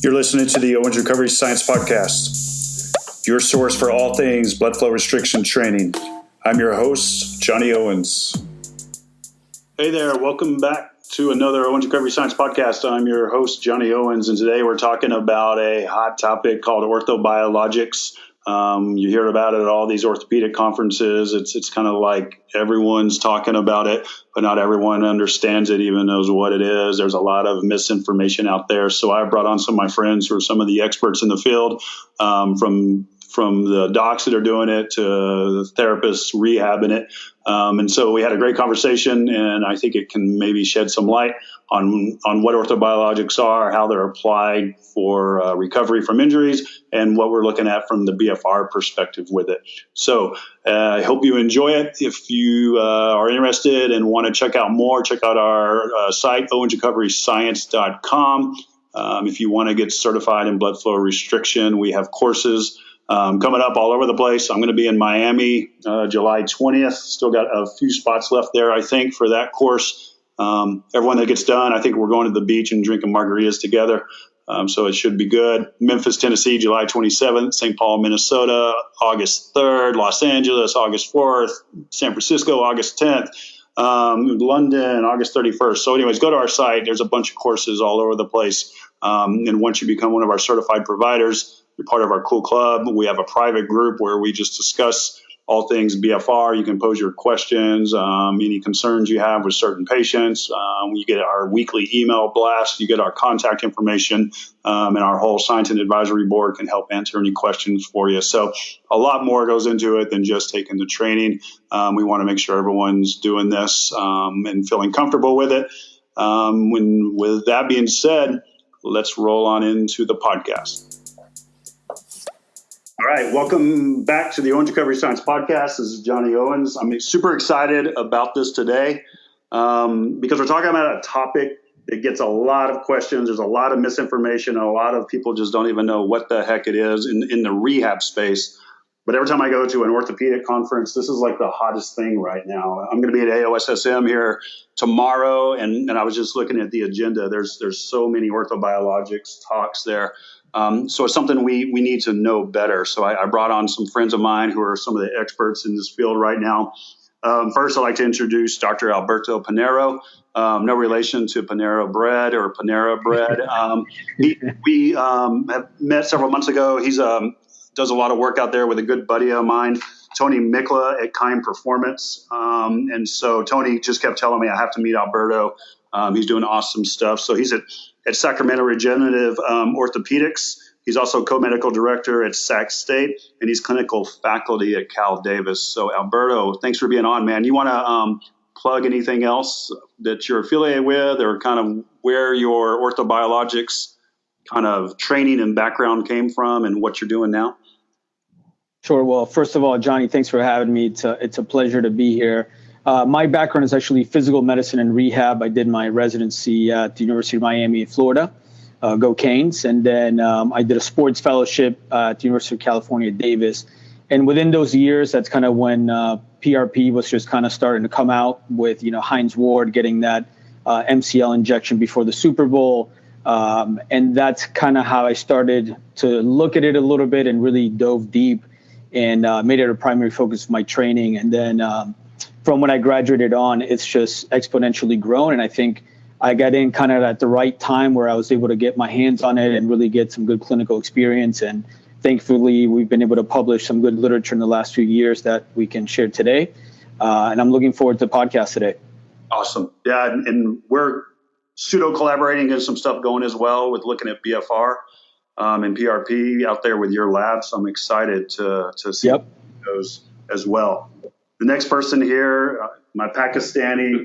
You're listening to the Owens Recovery Science Podcast, your source for all things blood flow restriction training. I'm your host, Johnny Owens. Hey there, welcome back to another Owens Recovery Science Podcast. I'm your host, Johnny Owens, and today we're talking about a hot topic called Orthobiologics. You hear about it at all these orthopedic conferences. It's kind of like everyone's talking about it, but not everyone understands it, even knows what it is. There's a lot of misinformation out there. So I brought on some of my friends who are some of the experts in the field, from the docs that are doing it to the therapists rehabbing it. And so we had a great conversation, and I think it can maybe shed some light on what orthobiologics are, how they're applied for recovery from injuries, and what we're looking at from the BFR perspective with it. So I hope you enjoy it. If you are interested and want to check out more, check out our site, owensrecoveryscience.com. If you want to get certified in blood flow restriction, we have courses coming up all over the place. I'm going to be in Miami July 20th. Still got a few spots left there, I think, for that course. Everyone that gets done, I think we're going to the beach and drinking margaritas together. So it should be good. Memphis, Tennessee, July 27th. St. Paul, Minnesota, August 3rd. Los Angeles, August 4th. San Francisco, August 10th. London, August 31st. So anyways, go to our site. There's a bunch of courses all over the place. And once you become one of our certified providers, you're part of our cool club. We have a private group where we just discuss all things BFR. You can pose your questions, any concerns you have with certain patients. You get our weekly email blast. You get our contact information, and our whole science and advisory board can help answer any questions for you. So a lot more goes into it than just taking the training. We want to make sure everyone's doing this and feeling comfortable with it. With that being said, let's roll on into the podcast. All right, welcome back to the Owens Recovery Science Podcast. This is Johnny Owens. I'm super excited about this today because we're talking about a topic that gets a lot of questions. There's a lot of misinformation, and a lot of people just don't even know what the heck it is in the rehab space. But every time I go to an orthopedic conference, this is like the hottest thing right now. I'm going to be at AOSSM here tomorrow, and I was just looking at the agenda. There's so many orthobiologics talks there. So it's something we need to know better. So I brought on some friends of mine who are some of the experts in this field right now. First, I'd like to introduce Dr. Alberto Pinheiro. No relation to Panera Bread or Panera Bread. We have met several months ago. He's does a lot of work out there with a good buddy of mine, Tony Mikla at Kind Performance. And so Tony just kept telling me I have to meet Alberto. He's doing awesome stuff. So he's at Sacramento Regenerative Orthopedics. He's also co-medical director at Sac State, and he's clinical faculty at Cal Davis. So Alberto, thanks for being on, man. You want to plug anything else that you're affiliated with, or kind of where your orthobiologics kind of training and background came from and what you're doing now? Sure. Well, first of all, Johnny, thanks for having me. It's a pleasure to be here. My background is actually physical medicine and rehab. I did my residency at the University of Miami, Florida, go Canes. And then I did a sports fellowship at the University of California, Davis. And within those years, that's kind of when PRP was just kind of starting to come out with, Heinz Ward getting that MCL injection before the Super Bowl. And that's kind of how I started to look at it a little bit and really dove deep and made it a primary focus of my training. And then from when I graduated on, it's just exponentially grown. And I think I got in kind of at the right time where I was able to get my hands on it and really get some good clinical experience. And thankfully, we've been able to publish some good literature in the last few years that we can share today. And I'm looking forward to the podcast today. Awesome. Yeah, and we're pseudo-collaborating, getting some stuff going as well with looking at BFR and PRP out there with your lab. So I'm excited to see those as well. The next person here, my Pakistani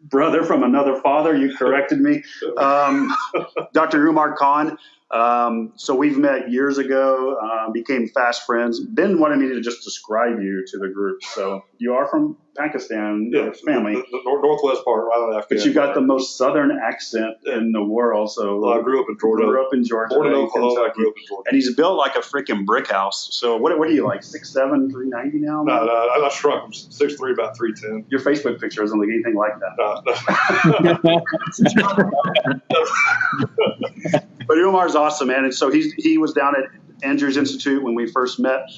brother from another father, you corrected me, Dr. Umar Khan. So we've met years ago, became fast friends. Ben wanted me to just describe you to the group. So you are from Pakistan, family. The northwest part, right on Afghanistan. But you got the most southern accent in the world. So I grew up in Georgia. Born in Oklahoma, grew up in Georgia. And he's built like a freaking brick house. So what are you, like 6'7", 390 now? No, I shrunk. I'm 6'3", about 310. Your Facebook picture doesn't look anything like that. No. But Umar's awesome, man. And so he was down at Andrews Institute when we first met,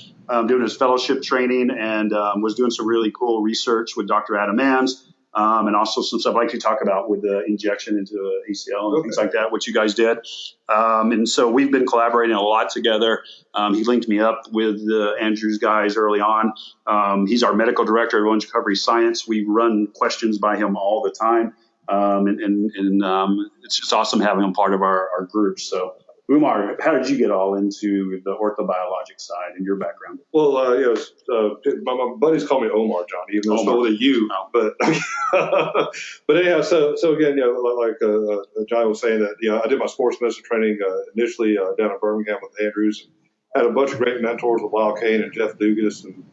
doing his fellowship training, and was doing some really cool research with Dr. Adam Mans, and also some stuff I like to talk about with the injection into the ACL and things like that, which you guys did. And so we've been collaborating a lot together. He linked me up with the Andrews guys early on. He's our medical director of Owens Recovery Science. We run questions by him all the time. And it's just awesome having him part of our group. So, Umar, how did you get all into the orthobiologics side and your background? Well, my buddies call me Omar, Johnny, even though it's spelled with a U. But but anyhow, so again, like Johnny was saying that, I did my sports medicine training initially down in Birmingham with Andrews. Had a bunch of great mentors with Lyle Kane and Jeff Dugas and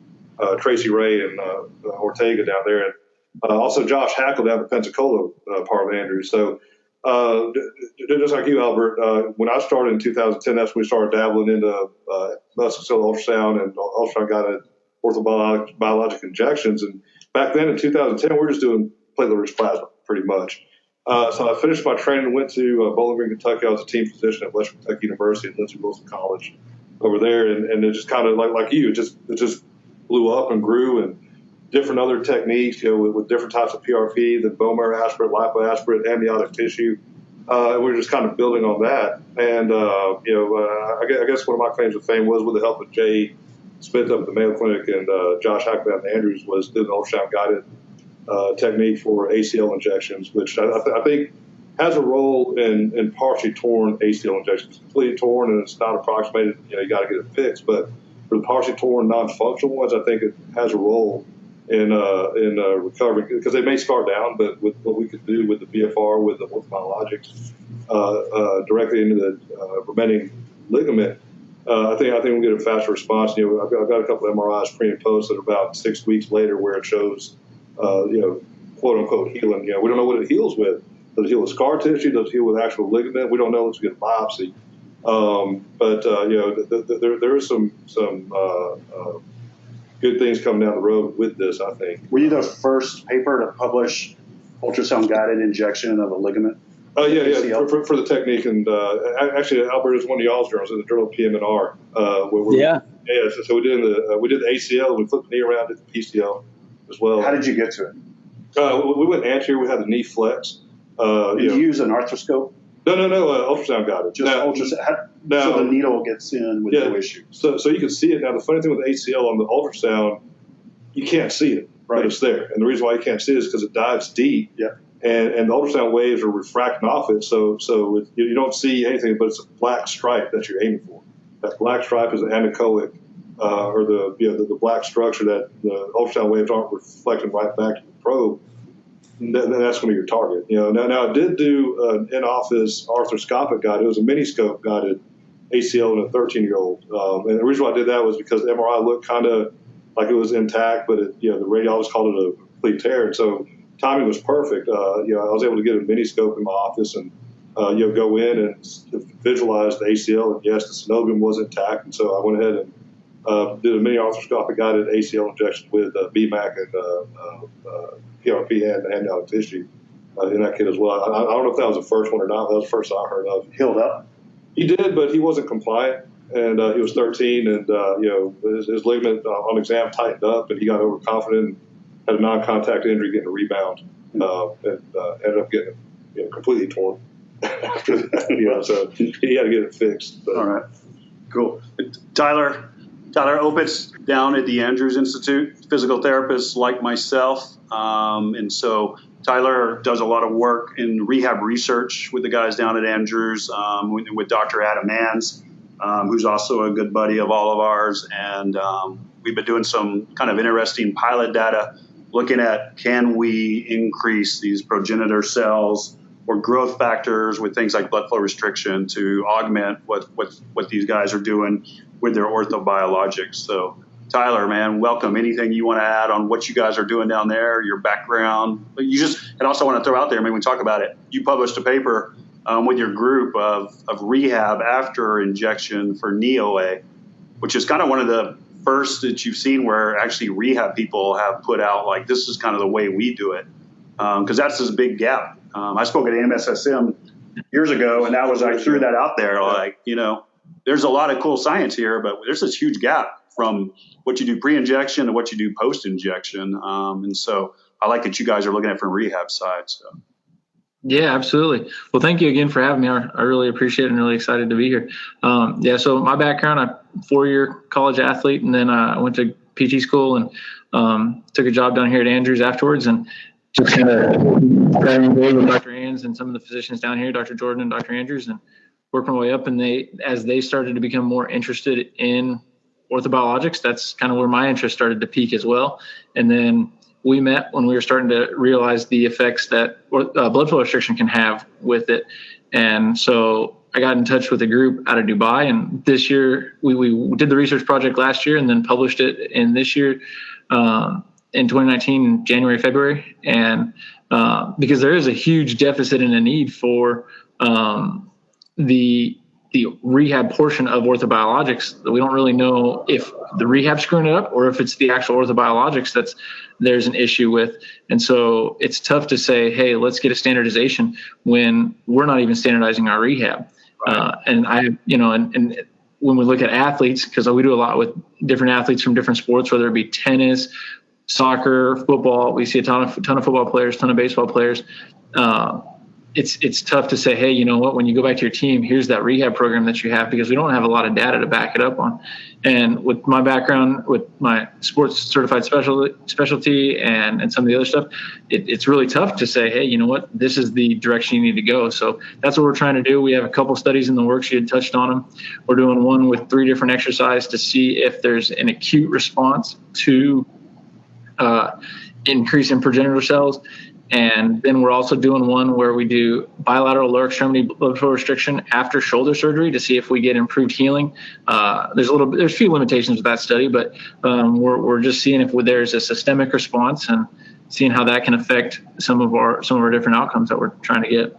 Tracy Ray and Ortega down there, and also Josh Hackle down at Pensacola, part of Andrews. So just like you, Albert, when I started in 2010, that's when we started dabbling into musculoskeletal ultrasound and ultrasound-guided orthobiologic injections. And back then in 2010, we were just doing platelet-rich plasma pretty much. So I finished my training and went to Bowling Green, Kentucky. I was a team physician at Western Kentucky University at Lindsey Wilson College over there. And it just kind of like you, it just blew up and grew, and different other techniques, with different types of PRP, the bone marrow aspirate, lipoaspirate, amniotic tissue. We're just kind of building on that. And, I guess one of my claims to fame was with the help of Jay Smith up at the Mayo Clinic and Josh Hackman and Andrews was did an ultrasound-guided technique for ACL injections, which I think has a role in partially torn ACL injections. It's completely torn and it's not approximated. You got to get it fixed. But for the partially torn, non-functional ones, I think it has a role in recovering, because they may scar down, but with what we could do with the BFR, with the orthobiologics, directly into the remaining ligament, I think we'll get a faster response. I've got a couple of MRIs pre and post that are about 6 weeks later where it shows, quote unquote healing. We don't know what it heals with. Does it heal with scar tissue? Does it heal with actual ligament? We don't know unless we get a biopsy. But there is some good things coming down the road with this, I think. Were you the first paper to publish ultrasound-guided injection of a ligament? Oh, yeah, for the technique. And actually, Albert is one of y'all's journals in the journal PM&R. So we did the ACL, we flipped the knee around, did the PCL as well. How did you get to it? We went anterior, we had the knee flex. Did you use an arthroscope? No, ultrasound-guided. Just ultrasound. So the needle gets in with no issue. So you can see it. Now, the funny thing with ACL on the ultrasound, you can't see it, but it's there. And the reason why you can't see it is because it dives deep. Yeah. And the ultrasound waves are refracting off it. So you don't see anything, but it's a black stripe that you're aiming for. That black stripe is the anechoic, or the black structure that the ultrasound waves aren't reflecting right back to the probe. That's going to be your target. Now I did do an in-office arthroscopic guide. It was a miniscope guided ACL in a 13-year-old. And the reason why I did that was because the MRI looked kind of like it was intact, but the radiologist called it a complete tear. And so timing was perfect. I was able to get a miniscope in my office and go in and visualize the ACL. And yes, the synovium was intact. And so I went ahead and did a mini arthroscopic guided ACL injection with BMAC and PRP and amniotic tissue in that kid as well. I don't know if that was the first one or not. That was the first I heard of. Healed up? He did, but he wasn't compliant, and he was 13, and his ligament on exam tightened up, and he got overconfident and had a non-contact injury, getting a rebound, and ended up getting it completely torn after that. So he had to get it fixed. But. All right, cool. Tyler Opitz down at the Andrews Institute, physical therapist like myself, and so Tyler does a lot of work in rehab research with the guys down at Andrews, with Dr. Adam Mans, who's also a good buddy of all of ours. And we've been doing some kind of interesting pilot data looking at, can we increase these progenitor cells or growth factors with things like blood flow restriction to augment what these guys are doing with their orthobiologics. So Tyler, man, welcome. Anything you want to add on what you guys are doing down there, your background? And also want to throw out there, maybe we talk about it. You published a paper with your group of rehab after injection for knee OA, which is kind of one of the first that you've seen where actually rehab people have put out, like, this is kind of the way we do it. Because that's this big gap. I spoke at AMSSM years ago, and that was, I threw that out there, like, there's a lot of cool science here, but there's this huge gap from what you do pre-injection to what you do post-injection. And so I like that you guys are looking at it from rehab side. So. Yeah, absolutely. Well, thank you again for having me. I really appreciate it and really excited to be here. So my background, I'm a 4-year college athlete, and then I went to PT school and took a job down here at Andrews afterwards, and just kind of got involved with Dr. Ans and some of the physicians down here, Dr. Jordan and Dr. Andrews, and worked my way up. And as they started to become more interested in orthobiologics, that's kind of where my interest started to peak as well. And then we met when we were starting to realize the effects that blood flow restriction can have with it. And so I got in touch with a group out of Dubai, and this year we did the research project last year and then published it in this year in 2019, January, February. And because there is a huge deficit and a need for the rehab portion of orthobiologics, that we don't really know if the rehab's screwing it up or if it's the actual orthobiologics there's an issue with. And so it's tough to say, hey, let's get a standardization when we're not even standardizing our rehab. Right. And when we look at athletes, because we do a lot with different athletes from different sports, whether it be tennis, soccer, football, we see a ton of football players, ton of baseball players. It's tough to say, hey, you know what, when you go back to your team, here's that rehab program that you have, because we don't have a lot of data to back it up on. And with my background, with my sports certified specialty and some of the other stuff, it's really tough to say, hey, you know what, this is the direction you need to go. So that's what we're trying to do. We have a couple studies in the works. You had touched on them. We're doing one with 3 different exercises to see if there's an acute response to increase in progenitor cells. And then we're also doing one where we do bilateral lower extremity blood flow restriction after shoulder surgery to see if we get improved healing. There's a few limitations with that study, but we're just seeing if there's a systemic response and seeing how that can affect some of our different outcomes that we're trying to get.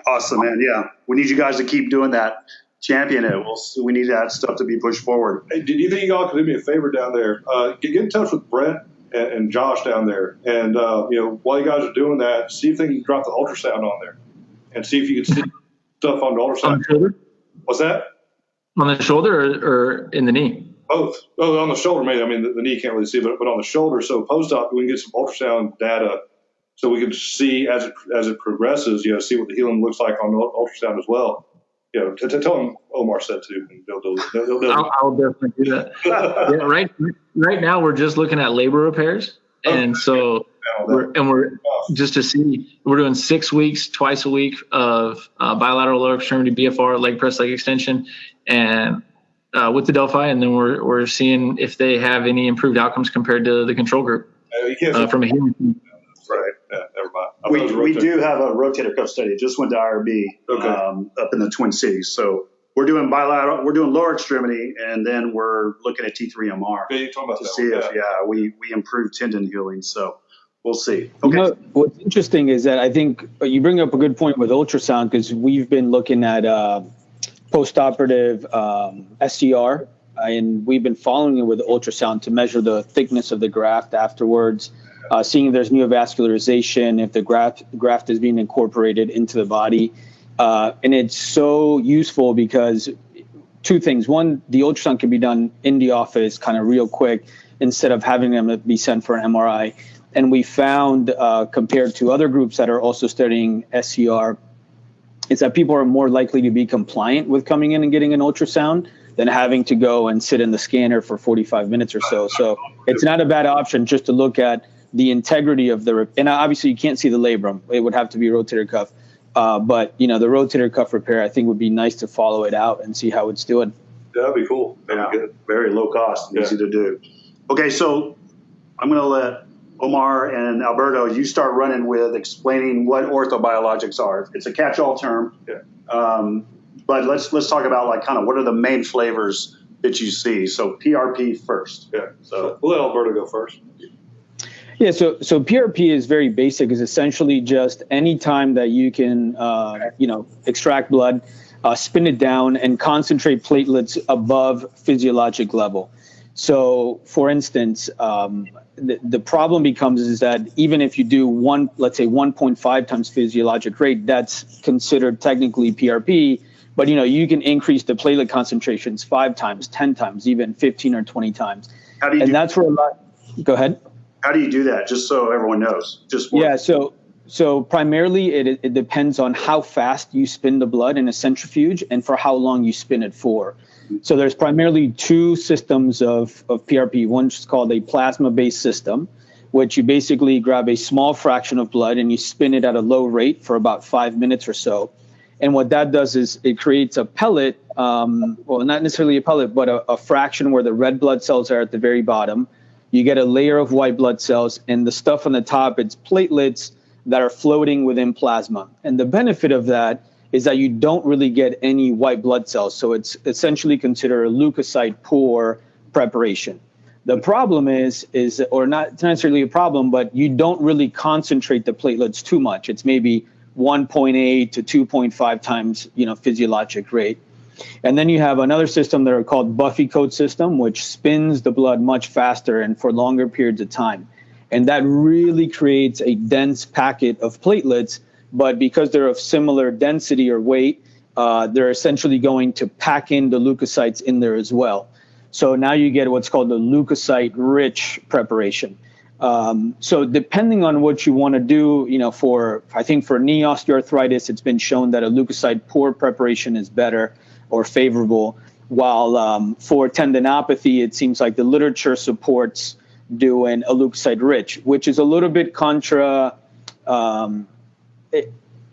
Awesome, man. Yeah, we need you guys to keep doing that. Champion it. We need that stuff to be pushed forward. Hey, do you think you all could do me a favor down there? Get in touch with Brent and Josh down there, and while you guys are doing that, see if they can drop the ultrasound on there, and see if you can see stuff on the ultrasound. On the shoulder? What's that? On the shoulder or in the knee? Both. Oh, on the shoulder, maybe. I mean, the knee can't really see, but on the shoulder. So post-op, we can get some ultrasound data, so we can see as it progresses. See what the healing looks like on the ultrasound as well. To tell them Omar said to, and they'll I'll definitely do that. Right now we're just looking at labor repairs, and so we're just to see, we're doing 6 weeks, twice a week of bilateral lower extremity BFR, leg press, leg extension, and with the Delphi, and then we're seeing if they have any improved outcomes compared to the control group from a healing standpoint. Right. Yeah, never mind. We do have a rotator cuff study. It just went to IRB up in the Twin Cities. So we're doing bilateral, we're doing lower extremity, and then we're looking at T3MR to see if we improve tendon healing. So we'll see. Okay. What's interesting is that I think you bring up a good point with ultrasound, because we've been looking at postoperative SCR, and we've been following it with ultrasound to measure the thickness of the graft afterwards. Seeing if there's neovascularization, if the graft is being incorporated into the body. And it's so useful because 2 things. One, the ultrasound can be done in the office kind of real quick instead of having them be sent for an MRI. And we found, compared to other groups that are also studying SCR, is that people are more likely to be compliant with coming in and getting an ultrasound than having to go and sit in the scanner for 45 minutes or so. So it's not a bad option just to look at the integrity of and obviously you can't see the labrum. It would have to be rotator cuff. But the rotator cuff repair, I think, would be nice to follow it out and see how it's doing. That'd be cool. That'd be good. Very low cost, easy to do. Okay, so I'm going to let Omar and Alberto, you start running with explaining what orthobiologics are. It's a catch-all term. Yeah. But let's talk about what are the main flavors that you see. So PRP first. Yeah. So we'll let Alberto go first. Yeah, so PRP is very basic. It's essentially just any time that you can, extract blood, spin it down, and concentrate platelets above physiologic level. So, for instance, the problem becomes is that even if you do let's say 1.5 times physiologic rate, that's considered technically PRP. But you can increase the platelet concentrations 5 times, 10 times, even 15 or 20 times. How do you? And that's where a lot. Go ahead. How do you do that? Just so everyone knows. Yeah. So primarily it depends on how fast you spin the blood in a centrifuge and for how long you spin it for. So there's primarily 2 systems of PRP. One's called a plasma-based system, which you basically grab a small fraction of blood and you spin it at a low rate for about 5 minutes or so. And what that does is it creates a pellet, well, not necessarily a pellet, but a fraction where the red blood cells are at the very bottom. You get a layer of white blood cells, and the stuff on the top, it's platelets that are floating within plasma. And the benefit of that is that you don't really get any white blood cells. So it's essentially considered a leukocyte poor preparation. The problem is, or not necessarily a problem, but you don't really concentrate the platelets too much. It's maybe 1.8 to 2.5 times, physiologic rate. And then you have another system that are called Buffy coat system, which spins the blood much faster and for longer periods of time. And that really creates a dense packet of platelets, but because they're of similar density or weight, they're essentially going to pack in the leukocytes in there as well. So now you get what's called the leukocyte-rich preparation. So depending on what you want to do, I think for knee osteoarthritis, it's been shown that a leukocyte-poor preparation is better or favorable, while for tendinopathy, it seems like the literature supports doing a leukocyte-rich, which is a little bit contra.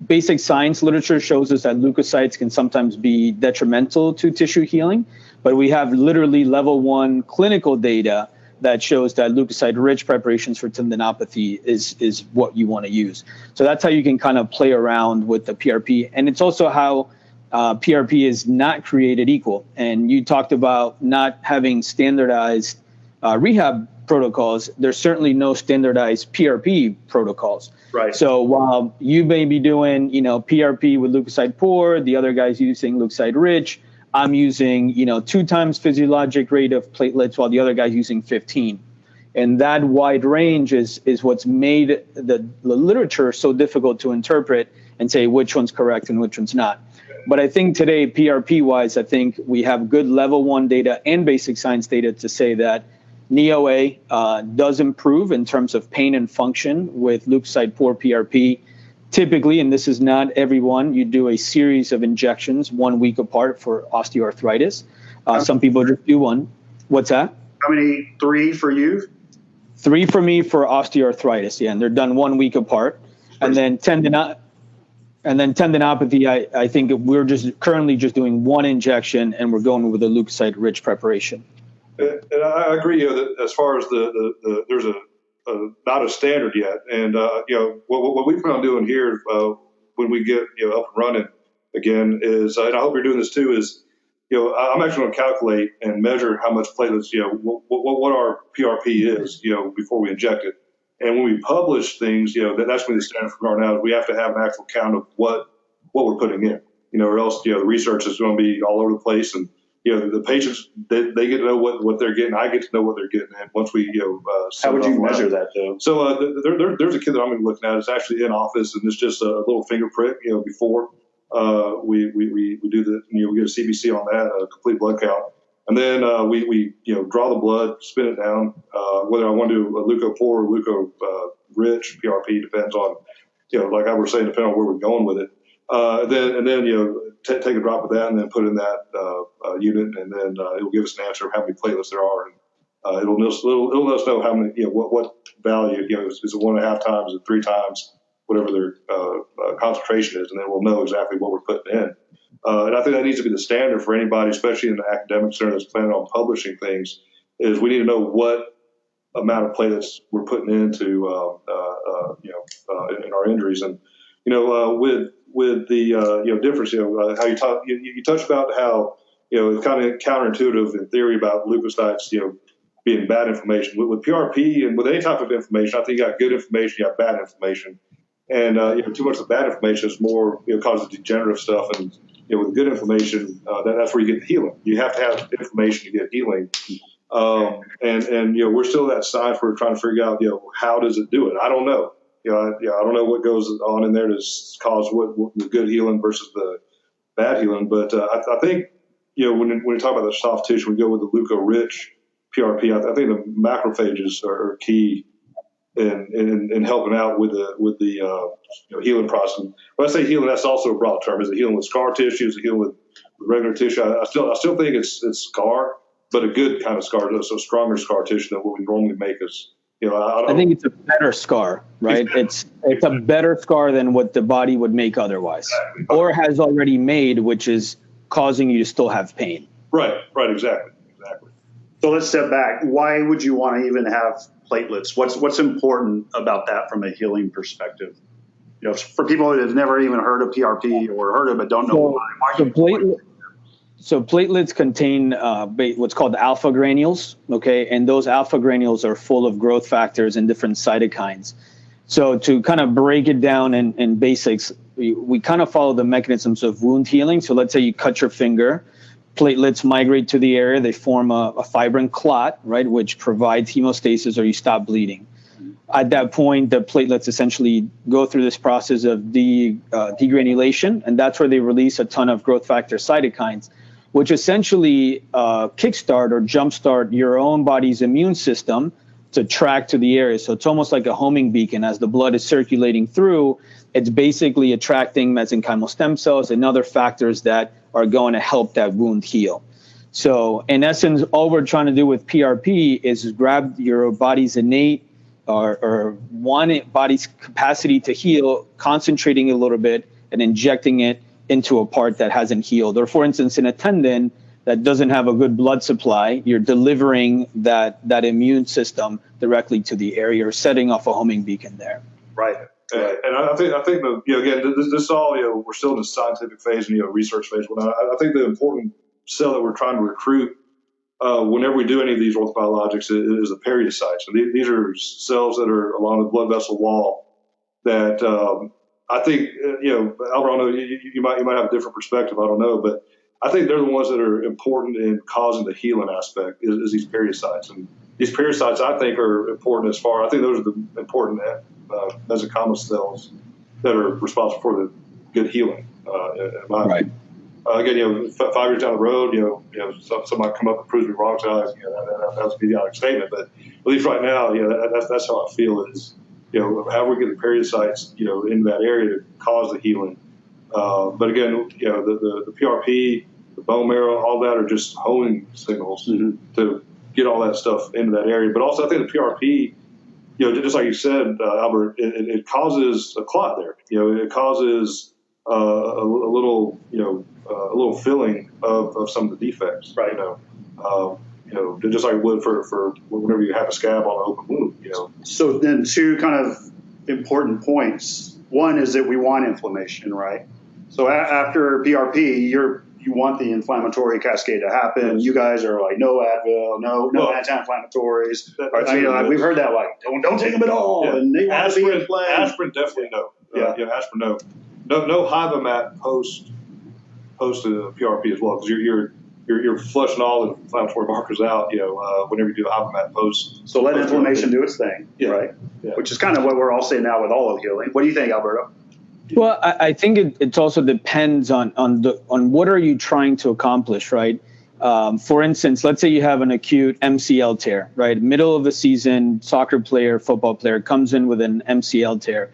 Basic science literature shows us that leukocytes can sometimes be detrimental to tissue healing, but we have literally level 1 clinical data that shows that leukocyte-rich preparations for tendinopathy is what you want to use. So that's how you can kind of play around with the PRP. And it's also how PRP is not created equal. And you talked about not having standardized rehab protocols. There's certainly no standardized PRP protocols. Right. So while you may be doing, PRP with leukocyte poor, the other guy's using leukocyte rich, I'm using, 2 times physiologic rate of platelets while the other guy's using 15. And that wide range is what's made the literature so difficult to interpret and say which one's correct and which one's not. But I think today, PRP-wise, I think we have good level 1 data and basic science data to say that NEOA does improve in terms of pain and function with leukocyte-poor PRP. Typically, and this is not everyone, you do a series of injections 1 week apart for osteoarthritis. Some people just do one. What's that? How many? 3 for you? 3 for me for osteoarthritis, yeah, and they're done 1 week apart. And then tendinopathy, I think we're just currently just doing 1 injection, and we're going with a leukocyte-rich preparation. And I agree that as far as there's not a standard yet, and what we plan on doing here when we get up and running again is, and I hope you're doing this too, is I'm actually going to calculate and measure how much platelets what our PRP is before we inject it, and when we publish things that's going to be the standard from our now. We have to have an actual count of what we're putting in, or else the research is going to be all over the place, and the patients, they get to know what they're getting. I get to know what they're getting. And once we, how would you measure that though? So there's a kid that I'm going to be looking at. It's actually in office, and it's just a little finger prick. Before we do the, we get a CBC on that, a complete blood count, and then we draw the blood, spin it down. Whether I want to do a leuko-poor or leuko-rich PRP depends on, like I was saying, depending on where we're going with it. Then take a drop of that and then put in that unit, and then it'll give us an answer of how many platelets there are, and it'll let us know how many, what value, is it 1.5 times or 3 times, whatever their concentration is, and then we'll know exactly what we're putting in. And I think that needs to be the standard for anybody, especially in the academic center that's planning on publishing things, is we need to know what amount of platelets we're putting into, in our injuries. And, with the difference, how you touched about how, it's kind of counterintuitive in theory about leukocytes, being bad information. With PRP and with any type of information, I think you got good information, you got bad information. And, too much of the bad information is more, causes degenerative stuff. And, with good information, that's where you get the healing. You have to have information to get healing. And we're still at that side where we're trying to figure out, how does it do it? I don't know. I don't know what goes on in there to cause what the good healing versus the bad healing. But I think, when we talk about the soft tissue, we go with the leuco-rich PRP. I think the macrophages are key in helping out with the healing process. When I say healing, that's also a broad term. Is it healing with scar tissue? Is it healing with regular tissue? I still think it's scar, but a good kind of scar, so stronger scar tissue than what we normally make is. I think it's a better scar, right? It's a better scar than what the body would make otherwise, or has already made, which is causing you to still have pain. Right, exactly. So let's step back. Why would you want to even have platelets? What's important about that from a healing perspective? For people that have never even heard of PRP or heard of it, don't know why. So platelets contain what's called alpha granules, okay? And those alpha granules are full of growth factors and different cytokines. So to kind of break it down in basics, we kind of follow the mechanisms of wound healing. So let's say you cut your finger, platelets migrate to the area, they form a fibrin clot, right, which provides hemostasis or you stop bleeding. At that point, the platelets essentially go through this process of degranulation, and that's where they release a ton of growth factor cytokines, which essentially kickstart or jumpstart your own body's immune system to track to the area. So it's almost like a homing beacon. As the blood is circulating through, it's basically attracting mesenchymal stem cells and other factors that are going to help that wound heal. So in essence, all we're trying to do with PRP is grab your body's innate or body's capacity to heal, concentrating a little bit and injecting it into a part that hasn't healed. Or for instance, in a tendon that doesn't have a good blood supply, you're delivering that immune system directly to the area or setting off a homing beacon there. Right. And I think again, this all, we're still in the scientific phase and, research phase. But I think the important cell that we're trying to recruit whenever we do any of these orthobiologics is the periodocytes. And these are cells that are along the blood vessel wall that I think, Albert, I don't know, you might have a different perspective. I don't know, but I think they're the ones that are important in causing the healing aspect is these periodocytes. And these periodocytes, I think, are important I think those are the important mesenchymal cells that are responsible for the good healing. Again, 5 years down the road, somebody come up and proves me wrong. So that's a idiotic statement, but at least right now, that's how I feel is, how we get the periodocytes, into that area to cause the healing. But again, the PRP, the bone marrow, all that are just homing signals to get all that stuff into that area. But also, I think the PRP, just like you said, Albert, it causes a clot there. It causes a little filling of some of the defects. Right. Just like it would for whenever you have a scab on an open wound. So then, two kind of important points. One is that we want inflammation, right? So after PRP, you want the inflammatory cascade to happen. Yes. You guys are like, no Advil, no anti-inflammatories. We've heard that, like, don't take them at all. Yeah. And they want to be inflamed. Aspirin, definitely no. Aspirin, no. No Hyvamat post PRP as well, because you're flushing all the inflammatory markers out. Whenever you do the Hyvamat post. So let inflammation do its thing, right? Yeah. Which is kind of what we're all saying now with all of healing. What do you think, Alberto? Well, I think it also depends on what are you trying to accomplish, right? For instance, let's say you have an acute MCL tear, right? Middle of the season, soccer player, football player comes in with an MCL tear.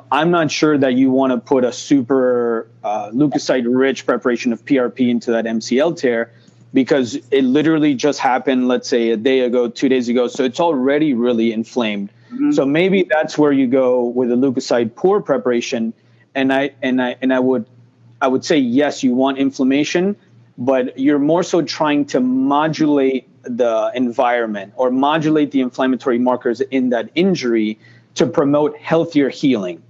I'm not sure that you want to put a super leukocyte-rich preparation of PRP into that MCL tear because it literally just happened, let's say, a day ago, 2 days ago. So it's already really inflamed. Mm-hmm. So maybe that's where you go with a leukocyte-poor preparation. And I would say, yes, you want inflammation, but you're more so trying to modulate the environment or modulate the inflammatory markers in that injury to promote healthier healing.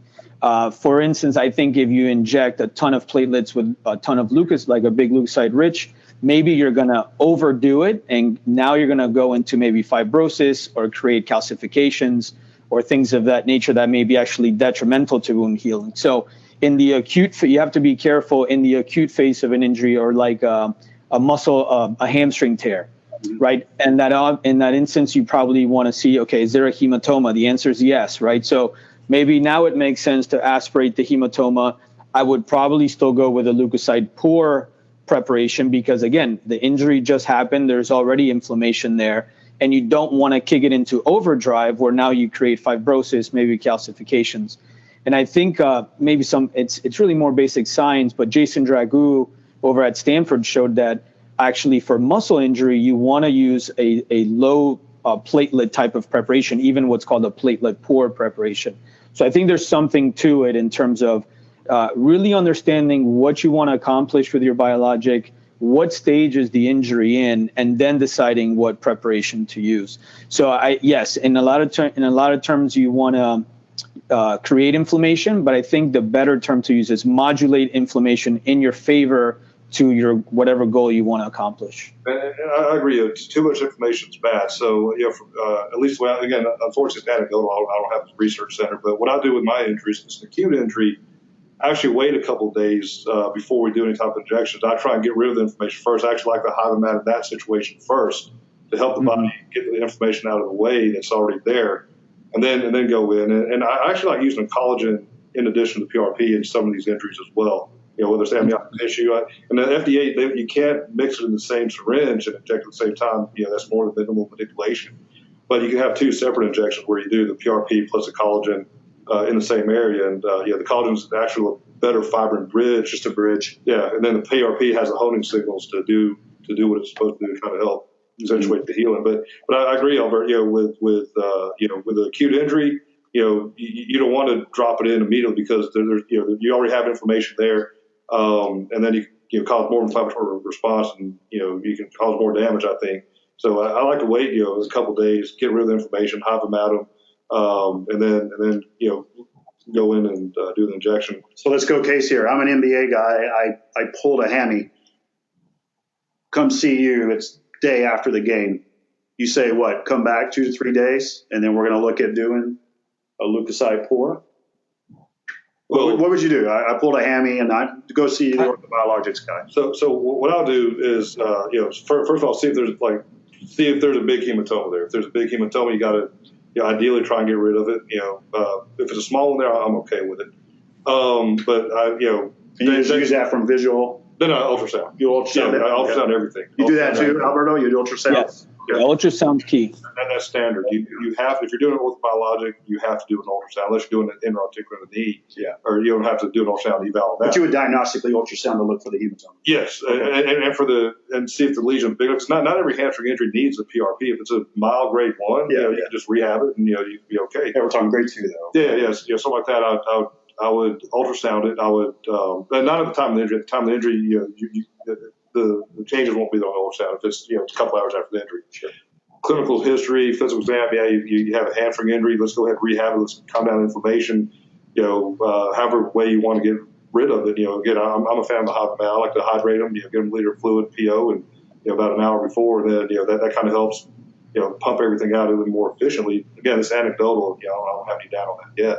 For instance, I think if you inject a ton of platelets with a ton of leukocytes, like a big leukocyte-rich, maybe you're going to overdo it, and now you're going to go into maybe fibrosis or create calcifications or things of that nature that may be actually detrimental to wound healing. So in the acute, you have to be careful in the acute phase of an injury or like a muscle, a hamstring tear. right? And that in that instance, you probably want to see, okay, is there a hematoma? The answer is yes, right? So maybe now it makes sense to aspirate the hematoma. I would probably still go with a leukocyte poor preparation because, again, the injury just happened. There's already inflammation there. And you don't want to kick it into overdrive where now you create fibrosis, maybe calcifications. And I think maybe it's really more basic science, but Jason Dragoo over at Stanford showed that actually for muscle injury, you want to use a low platelet type of preparation, even what's called a platelet poor preparation. So I think there's something to it in terms of really understanding what you want to accomplish with your biologic, what stage is the injury in, and then deciding what preparation to use. So yes, in a lot of terms, you want to create inflammation, but I think the better term to use is modulate inflammation in your favor to your whatever goal you want to accomplish. I agree. Too much information is bad. So, at least, again, unfortunately, it's anecdotal. I don't have a research center, but what I do with my injuries, it's an acute injury. I actually wait a couple of days before we do any type of injections. I try and get rid of the inflammation first. I actually like to hive them out of that situation first to help the body get the inflammation out of the way that's already there, and then go in. And I actually like using a collagen in addition to PRP in some of these injuries as well. Whether it's amniotic tissue. And the FDA, you can't mix it in the same syringe and inject at the same time. That's more than minimal manipulation. But you can have two separate injections where you do the PRP plus the collagen in the same area. And, the collagen is actually a better fibrin bridge. Just a bridge. Yeah, and then the PRP has the honing signals to do what it's supposed to do to try to help accentuate the healing. But I agree, Albert, with the acute injury, you don't want to drop it in immediately because you already have inflammation there. And then you cause more inflammatory response, and you can cause more damage, I think. So I like to wait a couple of days, get rid of the inflammation, hive them at them, and then go in and do the injection. So let's go case here. I'm an NBA guy. I pulled a hammy. Come see you. It's day after the game. You say what? Come back 2 to 3 days, and then we're going to look at doing a leukocyte pour. Well, what would you do? I pulled a hammy, and I go see the orthobiologics guy. So what I'll do is, first of all, see if there's a big hematoma there. If there's a big hematoma, you got to, ideally try and get rid of it. If it's a small one there, I'm okay with it. But you use that from visual. No, ultrasound. You ultrasound. I ultrasound everything. You do that too, Alberto? You do ultrasound? Yes. Yeah, ultrasound's key. And that's standard. You have, if you're doing an orthobiologic, you have to do an ultrasound unless you're doing an intra-articular in the knee. Yeah. Or you don't have to do an ultrasound eval. But you would diagnostically ultrasound to look for the hematoma. Yes, okay. and see if the lesion is big enough. Not every hamstring injury needs a PRP. If it's a mild grade 1, you can just rehab it and you can be okay. Yeah, we're talking grade 2 though. Yes, something like that. I would ultrasound it. I would, not at the time of the injury. At the time of the injury, the changes won't be on the ultrasound if it's a couple hours after the injury. Sure. Clinical history, physical exam. Yeah, you have a hamstring injury. Let's go ahead and rehab it. Let's calm down inflammation. However way you want to get rid of it. Again, I'm a fan of the hydrate. I like to hydrate them. Give them a liter of fluid, PO, and about an hour before. And then that kind of helps pump everything out a little more efficiently. Again, it's anecdotal. I don't have any data on that yet.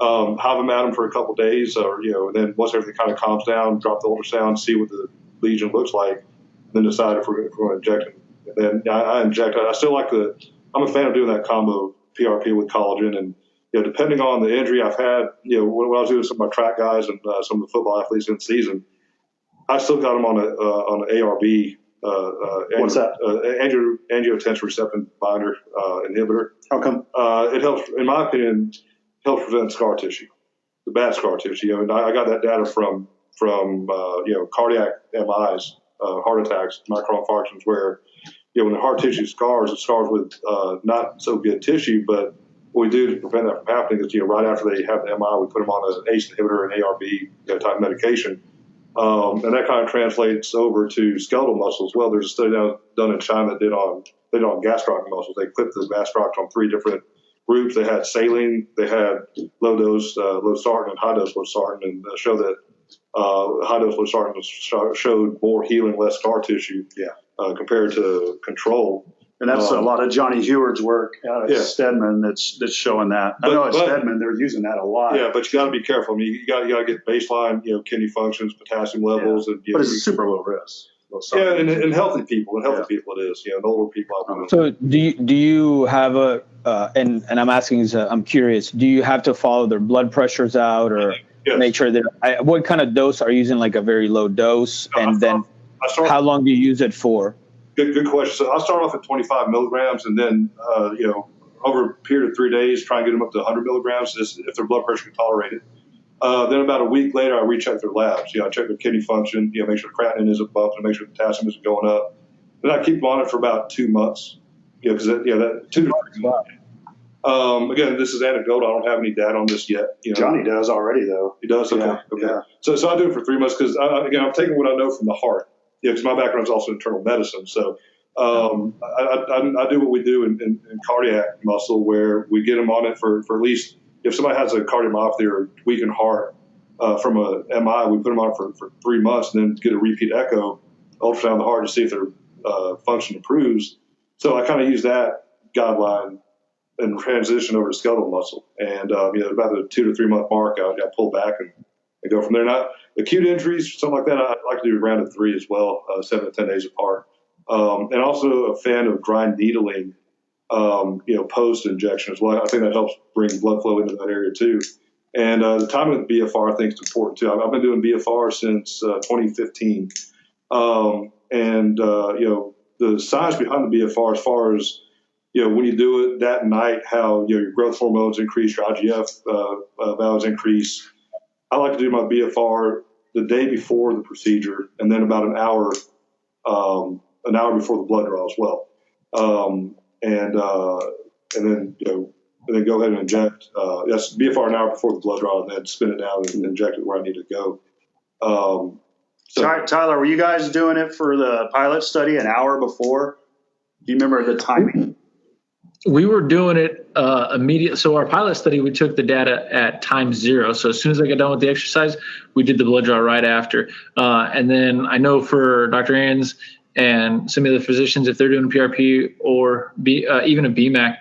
Have them at them for a couple of days, or and then once everything kind of calms down, drop the ultrasound, see what the lesion looks like, and then decide if we're going to inject it. And then I inject. I still like I'm a fan of doing that combo PRP with collagen, and depending on the injury I've had, when I was doing some of my track guys and some of the football athletes in the season, I still got them on an ARB. What's that? Angiotensin receptor binder inhibitor. How come? It helps, in my opinion, helps prevent scar tissue, the bad scar tissue. And I got that data from cardiac MIs, heart attacks, microinfarctions, where when the heart tissue scars, it scars with not so good tissue. But what we do to prevent that from happening is right after they have the MI, we put them on an ACE inhibitor and ARB type medication. And that kind of translates over to skeletal muscles. Well, there's a study done in China that did on gastroc muscles. They clipped the gastrocs on 3 different groups. They had saline, they had low dose losartan, and high dose losartan, and showed that high dose losartan showed more healing, less scar tissue compared to control. And that's a lot of Johnny Heward's work out at Stedman that's showing that. I know at Stedman they're using that a lot. Yeah, but you got to be careful. I mean, you got to get baseline, kidney functions, potassium levels, and but it's super low risk. Yeah, and healthy people, people it is. You know, and older people. So do you have a and I'm asking I'm curious. Do you have to follow their blood pressures out or make sure that what kind of dose are you using? Like a very low dose, and then how long do you use it for? Good question. So I start off at 25 milligrams, and then over a period of 3 days, try and get them up to 100 milligrams if their blood pressure can tolerate it. Then about a week later, I recheck their labs. I check their kidney function, make sure creatinine isn't bumped, and make sure potassium isn't going up. Then I keep them on it for about 2 months. Because that 2 to 3 months. Again, this is anecdotal. I don't have any data on this yet. Johnny does already, though. He does. Okay. Yeah. So I do it for 3 months because again, I'm taking what I know from the heart. Because my background is also internal medicine. So I do what we do in cardiac muscle, where we get them on it for at least, if somebody has a cardiomyopathy or weakened heart from a MI, we put them on it for 3 months and then get a repeat echo, ultrasound the heart to see if their function improves. So I kind of use that guideline and transition over to skeletal muscle. And about the 2 to 3 month mark, I pull back and go from there. Not acute injuries, something like that. I like to do round of 3 as well, 7 to 10 days apart. And also a fan of dry needling, post injection as well. I think that helps bring blood flow into that area too. And the timing of the BFR, I think, is important too. I've been doing BFR since 2015. The science behind the BFR, as far as when you do it that night, how your growth hormones increase, your IGF values increase. I like to do my BFR the day before the procedure, and then about an hour before the blood draw as well. And then go ahead and inject. That's BFR an hour before the blood draw, and then spin it down and inject it where I need to go. Tyler, were you guys doing it for the pilot study an hour before? Do you remember the timing? We were doing it immediate. So our pilot study, we took the data at time 0. So as soon as I got done with the exercise, we did the blood draw right after. And then I know for Dr. Ahrens and some of the physicians, if they're doing PRP or even a BMAC,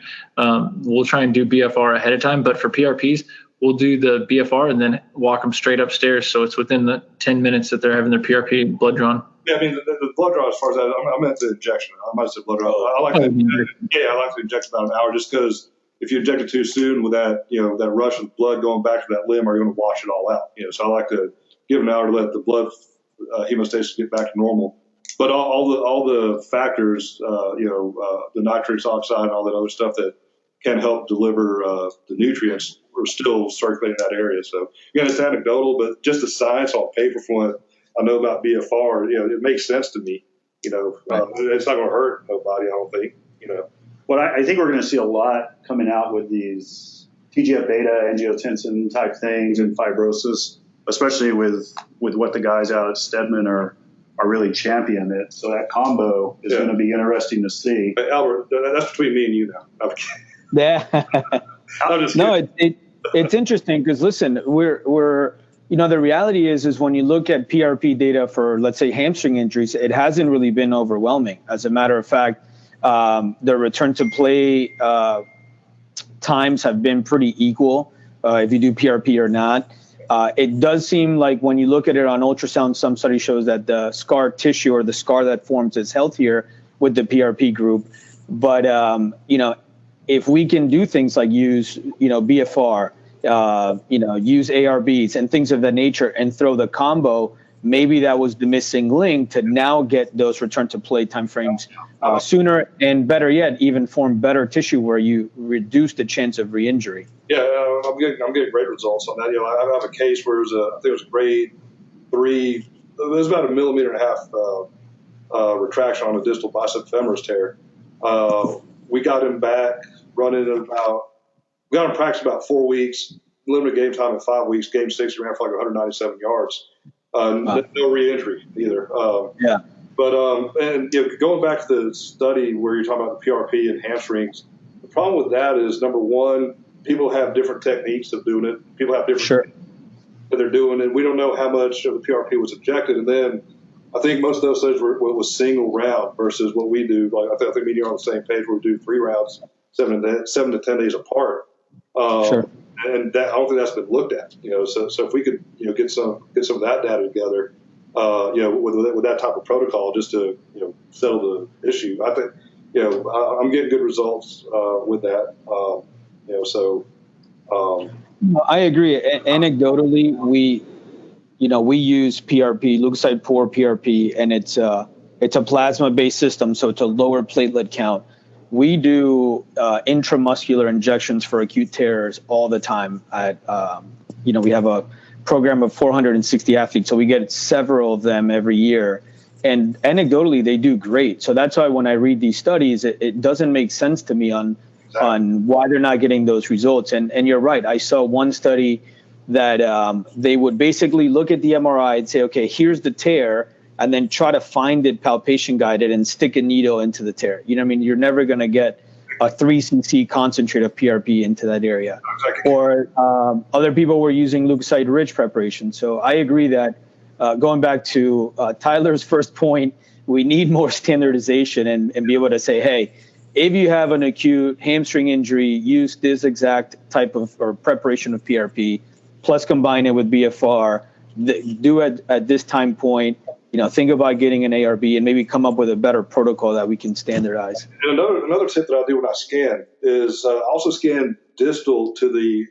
we'll try and do BFR ahead of time. But for PRPs, we'll do the BFR and then walk them straight upstairs. So it's within the 10 minutes that they're having their PRP blood drawn. Yeah, I mean, the blood draw, as far as that, I meant the injection. I might have said blood draw. I like to inject about an hour, just because if you inject it too soon with that, that rush of blood going back to that limb, are you going to wash it all out? So I like to give an hour to let the blood hemostasis get back to normal. But all the factors, the nitrous oxide and all that other stuff that can help deliver the nutrients are still circulating in that area. So again, it's anecdotal, but just the science on paper from what I know about BFR, it makes sense to me. It's not going to hurt nobody, I don't think. Well, I think we're going to see a lot coming out with these TGF-beta, angiotensin type things and fibrosis, especially with what the guys out at Stedman are really championing it. So that combo is going to be interesting to see. Hey, Albert, that's between me and you now. Yeah. No, it's interesting because listen, we're the reality is when you look at PRP data for, let's say, hamstring injuries, it hasn't really been overwhelming. As a matter of fact, the return to play times have been pretty equal if you do PRP or not. It does seem like when you look at it on ultrasound, some study shows that the scar tissue or the scar that forms is healthier with the PRP group. But, if we can do things like use, BFR, use ARBs and things of that nature and throw the combo, maybe that was the missing link to now get those return to play timeframes sooner, and better yet, even form better tissue where you reduce the chance of re-injury. Yeah, I'm getting great results on that. I have a case where I think it was a grade 3. It was about 1.5 millimeter retraction on a distal bicep femoris tear. We got him back running at we got him practice about 4 weeks, limited game time at 5 weeks. Game 6, he ran for like 197 yards. No re-injury either. But going back to the study where you're talking about the PRP and hamstrings, the problem with that is, number one, people have different techniques of doing it. People have different things that they're doing, and we don't know how much of the PRP was injected. And then I think most of those studies was single round versus what we do. Like I think me and you are on the same page where we do 3 rounds, 7 to 10 days apart. And that, I don't think that's been looked at. So if we could get some of that data together, with that type of protocol just to, settle the issue. I think, I'm getting good results with that. I agree. Anecdotally, we use PRP, leukocyte poor PRP, and it's a plasma-based system, so it's a lower platelet count. We do intramuscular injections for acute tears all the time. We have a program of 460 athletes, so we get several of them every year. And anecdotally, they do great. So that's why when I read these studies, it doesn't make sense to me on why they're not getting those results. And you're right. I saw one study that they would basically look at the MRI and say, okay, here's the tear, and then try to find it palpation guided and stick a needle into the tear. You're never going to get a 3 cc concentrate of PRP into that area. Exactly. Or other people were using leukocyte-rich preparation. So I agree that going back to Tyler's first point, we need more standardization and be able to say, hey, if you have an acute hamstring injury, use this exact type of or preparation of PRP, plus combine it with BFR, do it at this time point. Think about getting an ARB and maybe come up with a better protocol that we can standardize. And another tip that I do when I scan is also scan distal to the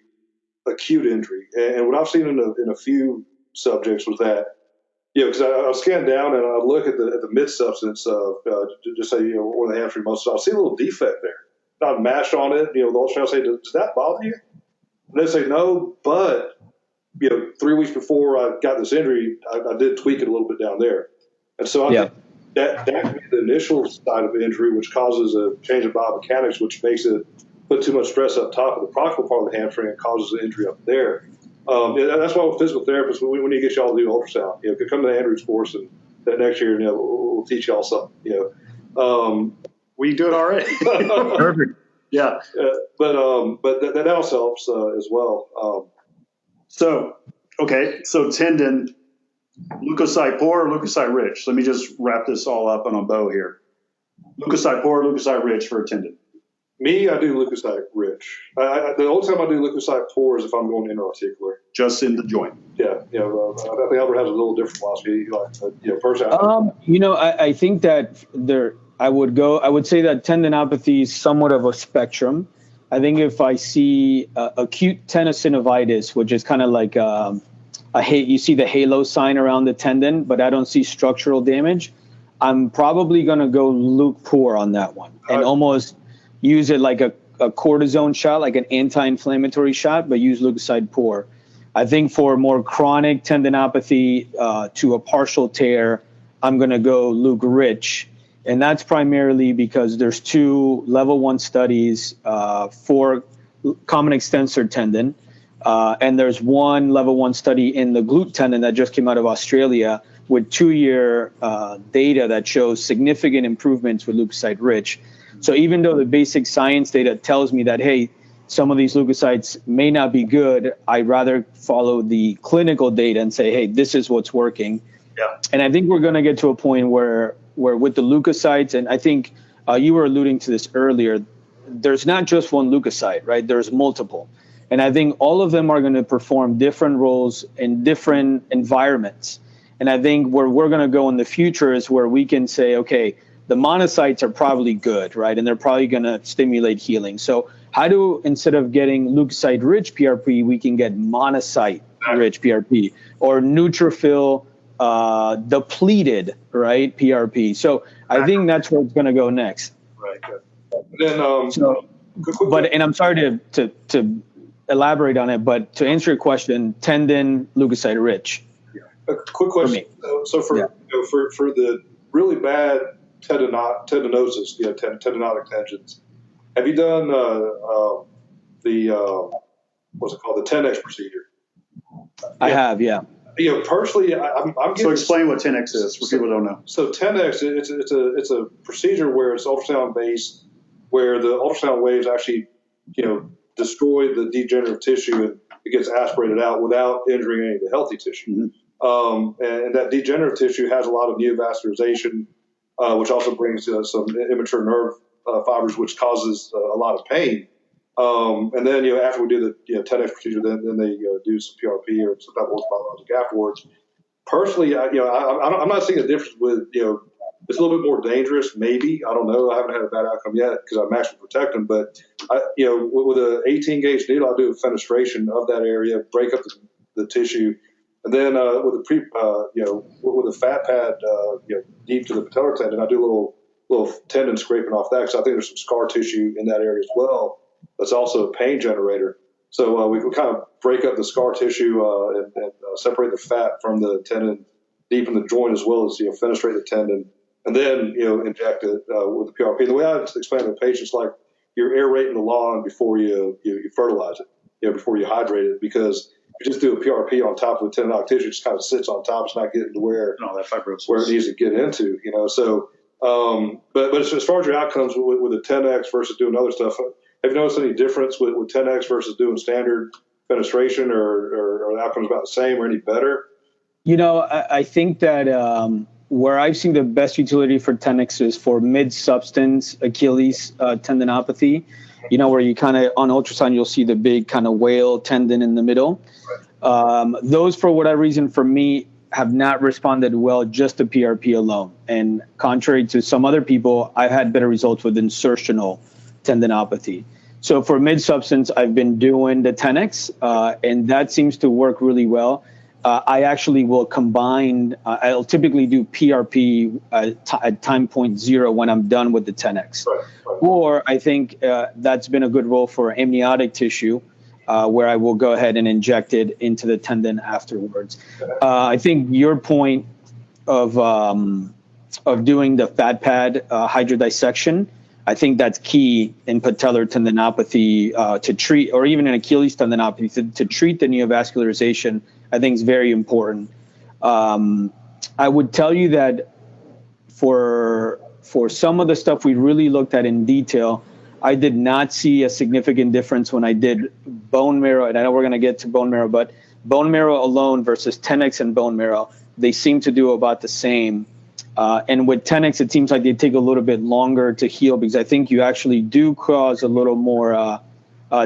acute injury. And what I've seen in a few subjects was that, because I'll scan down and I'll look at the mid substance of just say, or the hamstring muscle. I'll see a little defect there. Not mash on it. The ultrasound say, does that bother you? And they say no, but 3 weeks before I got this injury, I did tweak it a little bit down there. And so I think that can be the initial side of the injury, which causes a change of biomechanics, which makes it put too much stress up top of the proximal part of the hamstring and causes the injury up there. That's why with physical therapists, we need to get y'all to do ultrasound. Come to the Andrews course, and that next year, we'll teach y'all something. We do it already. Perfect. Yeah. But that also helps as well. So tendon, leukocyte poor, leukocyte rich. Let me just wrap this all up on a bow here. Leukocyte poor, leukocyte rich for a tendon. Me, I do leukocyte rich. The only time I do leukocyte poor is if I'm going interarticular. Just in the joint. Yeah. I think Albert has a little different philosophy. Personally, I think that I would say that tendinopathy is somewhat of a spectrum. I think if I see acute tenosynovitis, which is kind of like you see the halo sign around the tendon, but I don't see structural damage, I'm probably going to go Luke poor on that one and almost use it like a cortisone shot, like an anti-inflammatory shot, but use leukocyte poor. I think for more chronic tendinopathy to a partial tear, I'm going to go Luke rich. And that's primarily because there's 2 level 1 studies for common extensor tendon. And there's 1 level 1 study in the glute tendon that just came out of Australia with 2-year data that shows significant improvements with leukocyte rich. So even though the basic science data tells me that, hey, some of these leukocytes may not be good, I'd rather follow the clinical data and say, hey, this is what's working. Yeah. And I think we're going to get to a point where with the leukocytes, and I think you were alluding to this earlier, there's not just one leukocyte, right? There's multiple. And I think all of them are going to perform different roles in different environments. And I think where we're going to go in the future is where we can say, okay, the monocytes are probably good, right? And they're probably going to stimulate healing. So how do, instead of getting leukocyte-rich PRP, we can get monocyte-rich PRP or neutrophil depleted, right? PRP. So I think that's where it's going to go next. Right. Then, and I'm sorry to elaborate on it, but to answer your question, tendon leukocyte rich. Yeah. A quick question. For the really bad tendinosis, tendinotic tensions, have you done what's it called, the 10X procedure? I have, yeah. Personally, I'm getting. So explain what 10X is for people who don't know. So 10X, it's a procedure where it's ultrasound based, where the ultrasound waves actually, destroy the degenerative tissue and it gets aspirated out without injuring any of the healthy tissue. Mm-hmm. And that degenerative tissue has a lot of neovascularization, which also brings some immature nerve fibers, which causes a lot of pain. And then, after we do the 10X procedure, then they do some PRP or some type of orthobiologic afterwards. Personally, I'm not seeing a difference with, it's a little bit more dangerous, maybe. I don't know. I haven't had a bad outcome yet because I'm actually protecting. But, with an 18 gauge needle, I do a fenestration of that area, break up the tissue. And then with a fat pad, deep to the patellar tendon, I do a little tendon scraping off that because I think there's some scar tissue in that area as well. That's also a pain generator. So we kind of break up the scar tissue and separate the fat from the tendon deep in the joint, as well as fenestrate the tendon, and then inject it with the PRP. The way I explain to patients, like you're aerating the lawn before you fertilize it, before you hydrate it, because if you just do a PRP on top of the tendonic tissue, it just kind of sits on top. It's not getting to where that fibrosis, where it needs to get into. So, but as far as your outcomes with a 10X versus doing other stuff. Have you noticed any difference with 10X versus doing standard fenestration, or the outcomes about the same or any better? I think that where I've seen the best utility for 10X is for mid-substance Achilles tendinopathy, where you kind of, on ultrasound, you'll see the big kind of whale tendon in the middle. Right. Those, for whatever reason, for me, have not responded well just to PRP alone. And contrary to some other people, I've had better results with insertional tendinopathy. So for mid-substance, I've been doing the 10X, and that seems to work really well. I actually will combine, I'll typically do PRP at time point 0 when I'm done with the 10X. Right. Or I think that's been a good role for amniotic tissue, where I will go ahead and inject it into the tendon afterwards. I think your point of doing the fat pad hydrodissection, I think that's key in patellar tendinopathy to treat, or even in Achilles tendinopathy, to treat the neovascularization. I think is very important. I would tell you that for some of the stuff we really looked at in detail, I did not see a significant difference when I did bone marrow, and I know we're going to get to bone marrow, but bone marrow alone versus 10X and bone marrow, they seem to do about the same. And with 10X, it seems like they take a little bit longer to heal because I think you actually do cause a little more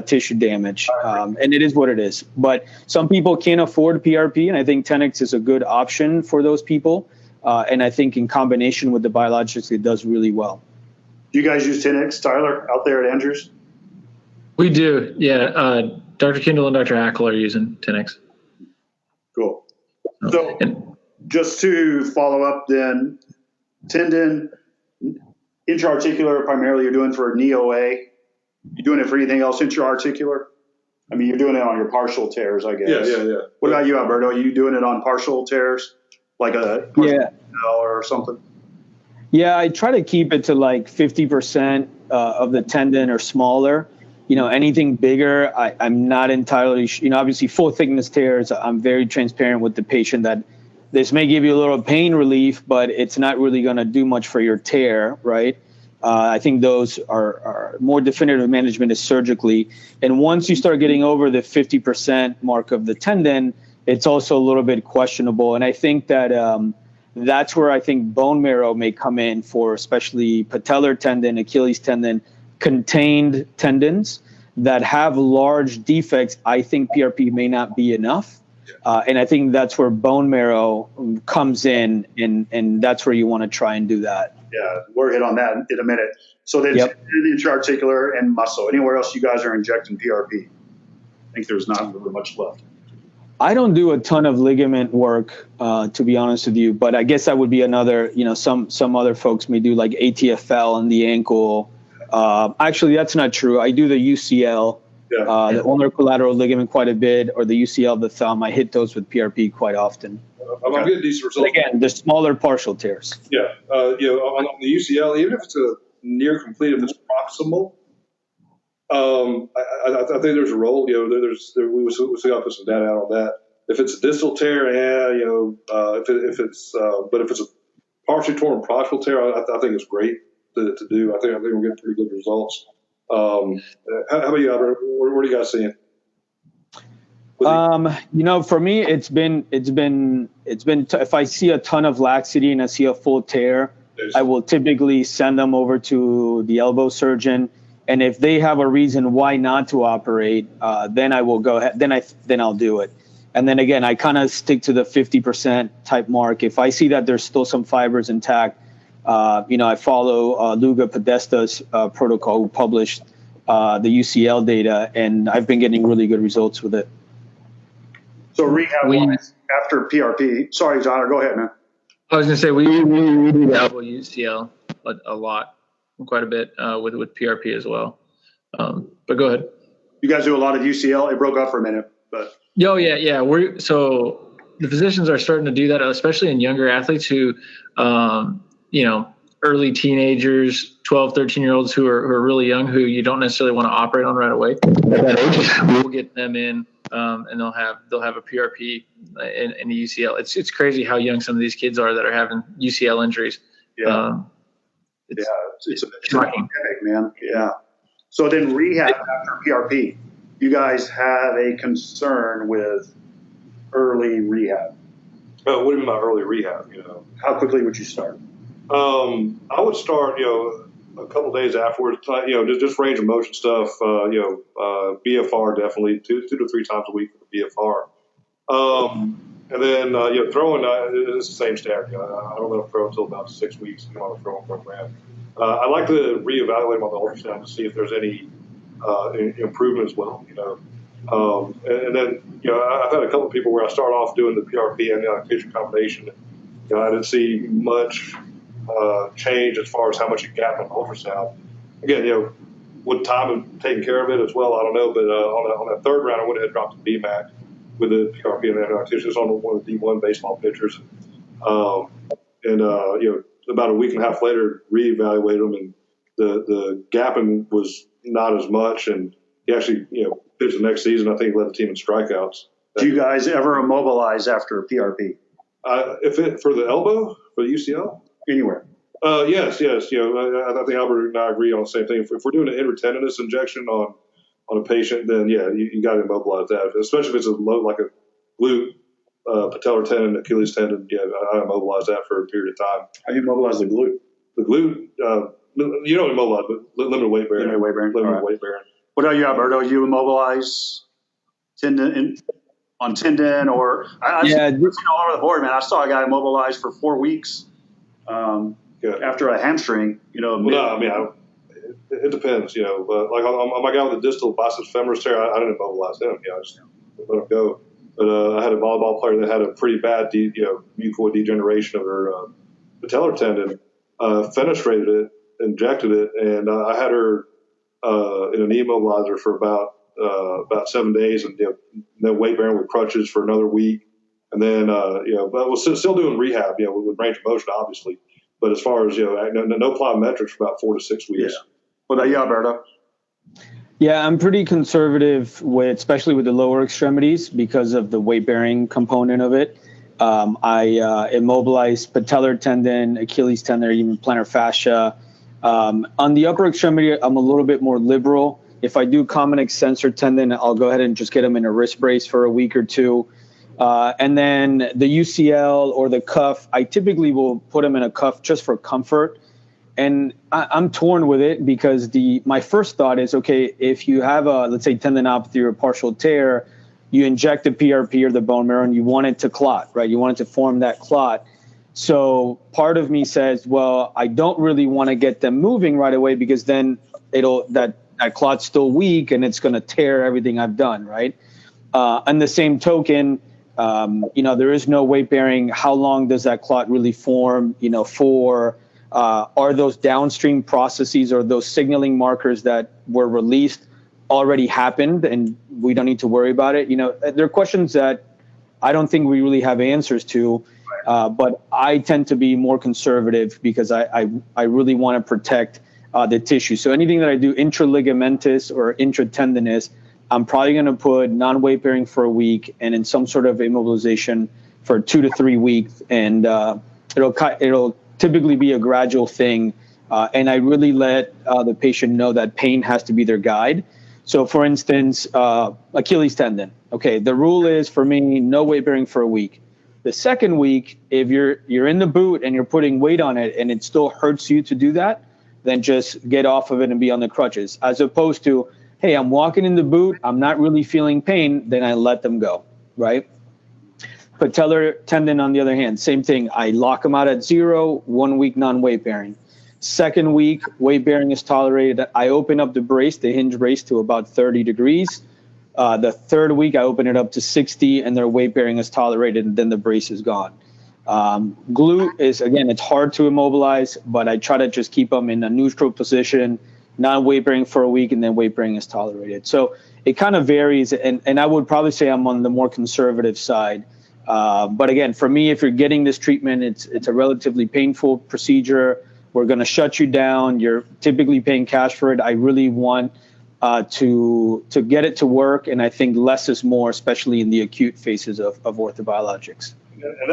tissue damage. And it is what it is. But some people can't afford PRP, and I think 10X is a good option for those people. And I think in combination with the biologics, it does really well. Do you guys use 10X, Tyler, out there at Andrews? We do, yeah. Dr. Kendall and Dr. Hackle are using 10X. Cool. So just to follow up then, tendon, intra-articular primarily you're doing for knee OA. You doing it for anything else intra-articular? I mean, you're doing it on your partial tears, I guess. Yeah. What about you, Alberto? Are you doing it on partial tears, like a or something? Yeah, I try to keep it to like 50% of the tendon or smaller. Anything bigger, I'm not entirely, obviously full thickness tears, I'm very transparent with the patient that this may give you a little pain relief, but it's not really going to do much for your tear, right? I think those are more definitive management is surgically. And once you start getting over the 50% mark of the tendon, it's also a little bit questionable. And I think that that's where I think bone marrow may come in for especially patellar tendon, Achilles tendon, contained tendons that have large defects. I think PRP may not be enough. And I think that's where bone marrow comes in, and that's where you want to try and do that. Yeah, we'll hit on that in a minute. So then intra-articular and muscle. Anywhere else you guys are injecting PRP? I think there's not really much left. I don't do a ton of ligament work, to be honest with you, but I guess that would be another, some other folks may do like ATFL in the ankle. Actually, that's not true. I do the UCL, the ulnar collateral ligament quite a bit, or the UCL of the thumb. I hit those with PRP quite often. I'm getting decent results. But again, the smaller partial tears. Yeah, on the UCL, even if it's a near complete, if it's proximal, I think there's a role. We still got to put some data out on that. If it's a distal tear, if it's a partially torn proximal tear, I think it's great to do. I think we're getting pretty good results. How about you, Albert? What are you guys seeing? For me, it's been if I see a ton of laxity and I see a full tear, I will typically send them over to the elbow surgeon. And if they have a reason why not to operate, then I will go ahead. Then I'll do it. And then again, I kind of stick to the 50% type mark. If I see that there's still some fibers intact, I follow Luga Podesta's protocol, who published the UCL data, and I've been getting really good results with it. So rehab after PRP. Sorry, John, go ahead, man. I was going to say we do dabble UCL a lot, quite a bit with PRP as well. But go ahead. You guys do a lot of UCL. It broke up for a minute, but. Oh yeah. So the physicians are starting to do that, especially in younger athletes who, early teenagers, 12, 13-year-olds who are really young, who you don't necessarily want to operate on right away. We'll get them in, and they'll have a PRP and a UCL. It's crazy how young some of these kids are that are having UCL injuries. Yeah. It's shocking, man. Yeah. So then rehab after PRP, you guys have a concern with early rehab. What do you mean by early rehab? How quickly would you start? I would start, a couple days afterwards. Just range of motion stuff. BFR definitely 2 to 3 times a week for the BFR. And then throwing is the same standard. I don't let them throw until about 6 weeks on the throwing program. I like to reevaluate them on the ultrasound to see if there's any improvement as well. And then I've had a couple of people where I start off doing the PRP and the tissue combination. I didn't see much change as far as how much it gap on ultrasound. Again, would time have taken care of it as well? I don't know. But on that third round, I went ahead and dropped the BMAC with the PRP and the tissue. It's on one of the D1 baseball pitchers. About a week and a half later, reevaluated them, and the gapping was not as much. And he actually, pitched the next season. I think he led the team in strikeouts. Do you guys ever immobilize after PRP? For the elbow, for the UCL? Anywhere. Yes. I think Albert and I agree on the same thing. If we're doing an intertendinous injection on a patient, then you got to immobilize that, especially if it's like a glute, patellar tendon, Achilles tendon. I immobilize that for a period of time. How do you immobilize the glute? The glute, you don't immobilize, but limited weight bearing. Limited weight bearing. What about you, Alberto? You immobilize tendon on tendon, or I've seen all over the board, man. I saw a guy immobilized for 4 weeks after a hamstring. It depends. Like on my guy with the distal biceps femoris tear, I didn't immobilize him. I just let him go. But I had a volleyball player that had a pretty bad mucoid degeneration of her patellar tendon. Fenestrated it, injected it, and I had her in an immobilizer for about 7 days, and then weight bearing with crutches for another week, and then but we're still doing rehab, with range of motion, obviously. But as far as no plyometrics for about 4 to 6 weeks. Yeah. What about you, Alberto? Yeah, I'm pretty conservative especially with the lower extremities because of the weight bearing component of it. I immobilize patellar tendon, Achilles tendon, or even plantar fascia. On the upper extremity, I'm a little bit more liberal. If I do common extensor tendon, I'll go ahead and just get them in a wrist brace for a week or two. And then the UCL or the cuff, I typically will put them in a cuff just for comfort. And I'm torn with it because my first thought is, okay, if you have let's say tendinopathy or a partial tear, you inject the PRP or the bone marrow and you want it to clot, right? You want it to form that clot. So part of me says, well, I don't really want to get them moving right away because then that clot's still weak and it's going to tear everything I've done, right? On the same token, there is no weight bearing. How long does that clot really form? Are those downstream processes or those signaling markers that were released already happened and we don't need to worry about it? There are questions that I don't think we really have answers to, but I tend to be more conservative because I really want to protect the tissue. So anything that I do intraligamentous or intratendinous, I'm probably going to put non-weight bearing for a week and in some sort of immobilization for 2 to 3 weeks, and it'll typically be a gradual thing, and I really let the patient know that pain has to be their guide. So, for instance, Achilles tendon. Okay, the rule is for me, no weight bearing for a week. The second week, if you're in the boot and you're putting weight on it and it still hurts you to do that, then just get off of it and be on the crutches. As opposed to, hey, I'm walking in the boot, I'm not really feeling pain, then I let them go, right? Patellar tendon, on the other hand, same thing. I lock them out at 0, 1 week non-weight bearing. Second week, weight bearing is tolerated. I open up the brace, the hinge brace, to about 30 degrees. The third week, I open it up to 60, and their weight bearing is tolerated, and then the brace is gone. Glute is, again, it's hard to immobilize, but I try to just keep them in a neutral position, non-weight bearing for a week, and then weight bearing is tolerated. So it kind of varies, and I would probably say I'm on the more conservative side. But again, for me, if you're getting this treatment, it's a relatively painful procedure. We're going to shut you down. You're typically paying cash for it. I really want to get it to work, and I think less is more, especially in the acute phases of orthobiologics.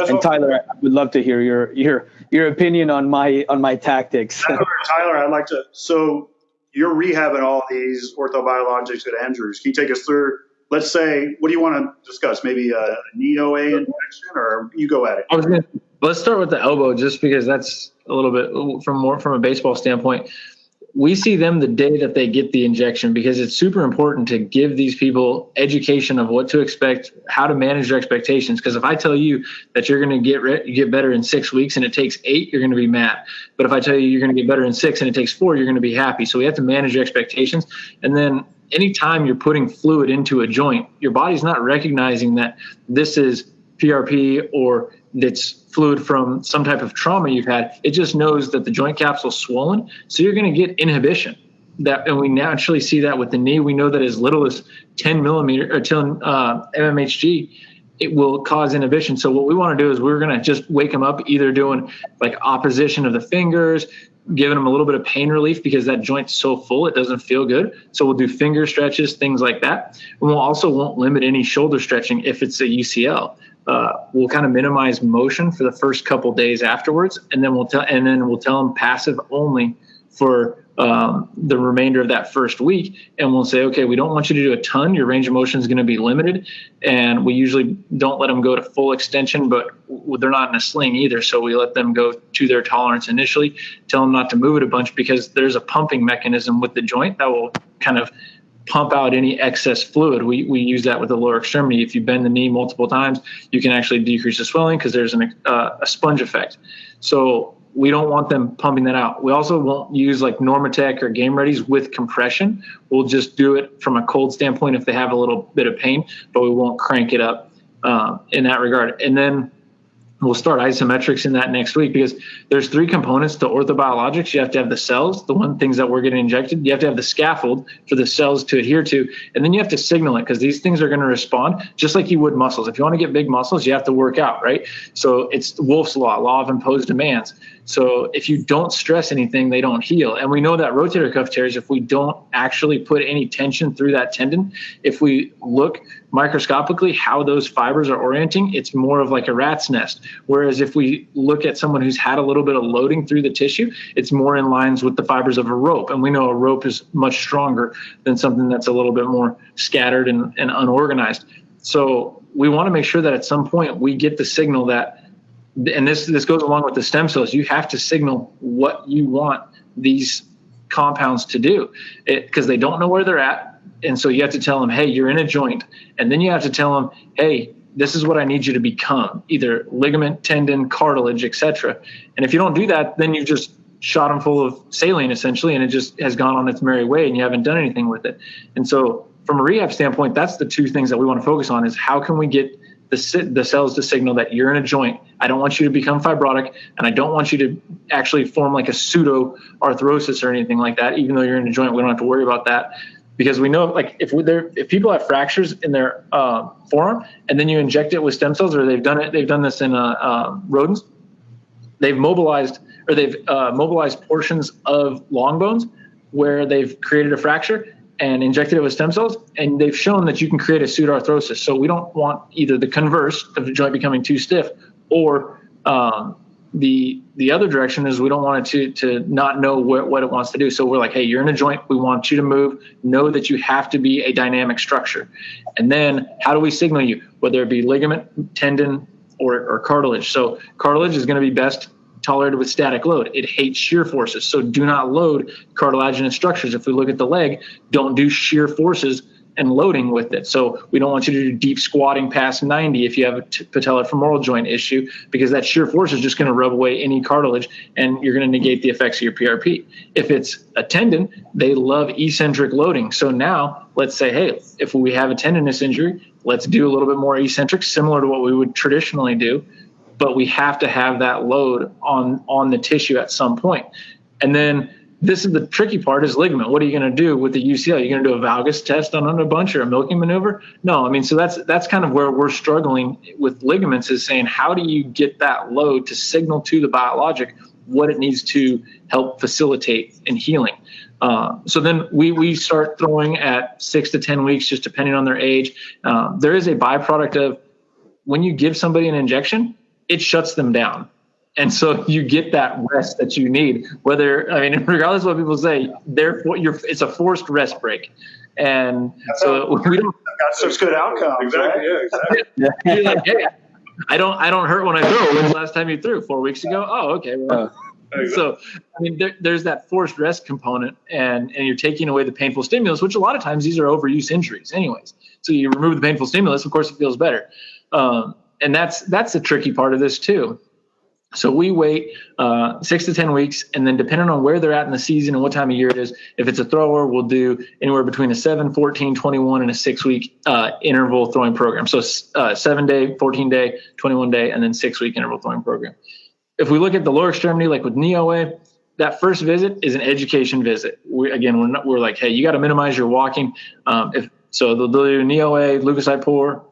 And Tyler, I would love to hear your opinion on my tactics. Tyler, I'd like to. So you're rehabbing all these orthobiologics at Andrews. Can you take us through? Let's say, what do you want to discuss? Maybe a knee OA injection, or you go at it. Let's start with the elbow, just because that's a little bit from a baseball standpoint. We see them the day that they get the injection, because it's super important to give these people education of what to expect, how to manage their expectations. Because if I tell you that you're going to get better in 6 weeks and it takes 8, you're going to be mad. But if I tell you you're going to get better in 6 and it takes 4, you're going to be happy. So we have to manage your expectations. And then anytime you're putting fluid into a joint, your body's not recognizing that this is PRP or that's fluid from some type of trauma you've had. It just knows that the joint capsule's swollen, so you're going to get inhibition. And we naturally see that with the knee. We know that as little as 10 millimeter or 10 mmHg, it will cause inhibition. So what we want to do is we're going to just wake them up, either doing like opposition of the fingers, giving them a little bit of pain relief, because that joint's so full it doesn't feel good. So we'll do finger stretches, things like that. And we'll also won't limit any shoulder stretching if it's a UCL. We'll kind of minimize motion for the first couple days afterwards, and then we'll tell them passive only for the remainder of that first week. And we'll say, okay, we don't want you to do a ton. Your range of motion is going to be limited, and we usually don't let them go to full extension, but they're not in a sling either. So we let them go to their tolerance initially, tell them not to move it a bunch, because there's a pumping mechanism with the joint that will kind of pump out any excess fluid. We use that with the lower extremity. If you bend the knee multiple times, you can actually decrease the swelling, because there's a sponge effect. So we don't want them pumping that out. We also won't use like Normatec or Game Readies with compression. We'll just do it from a cold standpoint if they have a little bit of pain, but we won't crank it up in that regard. And then we'll start isometrics in that next week, because there's 3 components to orthobiologics. You have to have the cells, the things that we're getting injected. You have to have the scaffold for the cells to adhere to. And then you have to signal it, because these things are going to respond just like you would muscles. If you want to get big muscles, you have to work out, right? So it's Wolff's law of imposed demands. So if you don't stress anything, they don't heal. And we know that rotator cuff tears, if we don't actually put any tension through that tendon, if we look microscopically how those fibers are orienting, it's more of like a rat's nest. Whereas if we look at someone who's had a little bit of loading through the tissue, it's more in lines with the fibers of a rope. And we know a rope is much stronger than something that's a little bit more scattered and unorganized. So we want to make sure that at some point we get the signal that, and this goes along with the stem cells, you have to signal what you want these compounds to do, because they don't know where they're at. And so you have to tell them, hey, you're in a joint. And then you have to tell them, hey, this is what I need you to become, either ligament, tendon, cartilage, etc. And if you don't do that, then you just shot them full of saline essentially, and it just has gone on its merry way and you haven't done anything with it. And so from a rehab standpoint, that's the 2 things that we want to focus on, is how can we get the cells to signal that you're in a joint. I don't want you to become fibrotic, and I don't want you to actually form like a pseudo arthrosis or anything like that. Even though you're in a joint, we don't have to worry about that, because we know, like, if people have fractures in their forearm and then you inject it with stem cells, or they've done this in rodents, they've mobilized portions of long bones where they've created a fracture and injected it with stem cells, and they've shown that you can create a pseudoarthrosis. So we don't want either the converse of the joint becoming too stiff, or the other direction is we don't want it to not know what it wants to do. So we're like, hey, you're in a joint. We want you to move. Know that you have to be a dynamic structure. And then how do we signal you, whether it be ligament, tendon, or cartilage? So cartilage is going to be best tolerated with static load. It hates shear forces. So do not load cartilaginous structures. If we look at the leg, don't do shear forces and loading with it. So we don't want you to do deep squatting past 90 if you have a patellofemoral joint issue, because that shear force is just going to rub away any cartilage and you're going to negate the effects of your PRP. If it's a tendon, they love eccentric loading. So now let's say, hey, if we have a tendinous injury, let's do a little bit more eccentric, similar to what we would traditionally do, but we have to have that load on the tissue at some point. And then this is the tricky part, is ligament. What are you going to do with the UCL? You're going to do a valgus test on a bunch or a milking maneuver? No, I mean, so that's kind of where we're struggling with ligaments, is saying, how do you get that load to signal to the biologic what it needs to help facilitate in healing? So then we start throwing at 6 to 10 weeks, just depending on their age. There is a byproduct of when you give somebody an injection, it shuts them down. And so you get that rest that you need, regardless of what people say, it's a forced rest break. And so we don't got such good outcomes. Exactly. Right? Yeah, exactly. You're like, hey, I don't hurt when I throw. When's the last time you threw? 4 weeks ago? Oh, okay. Well, so, I mean, there's that forced rest component, and you're taking away the painful stimulus, which a lot of times these are overuse injuries anyways. So you remove the painful stimulus, of course it feels better. And that's the tricky part of this too. So we wait 6 to 10 weeks, and then depending on where they're at in the season and what time of year it is, if it's a thrower, we'll do anywhere between a 7, 14, 21, and a 6-week interval throwing program. So 7-day, 14-day, 21-day, and then 6-week interval throwing program. If we look at the lower extremity, like with knee OA, that first visit is an education visit. We're like, hey, you got to minimize your walking. So they'll do knee OA, leukocyte pour,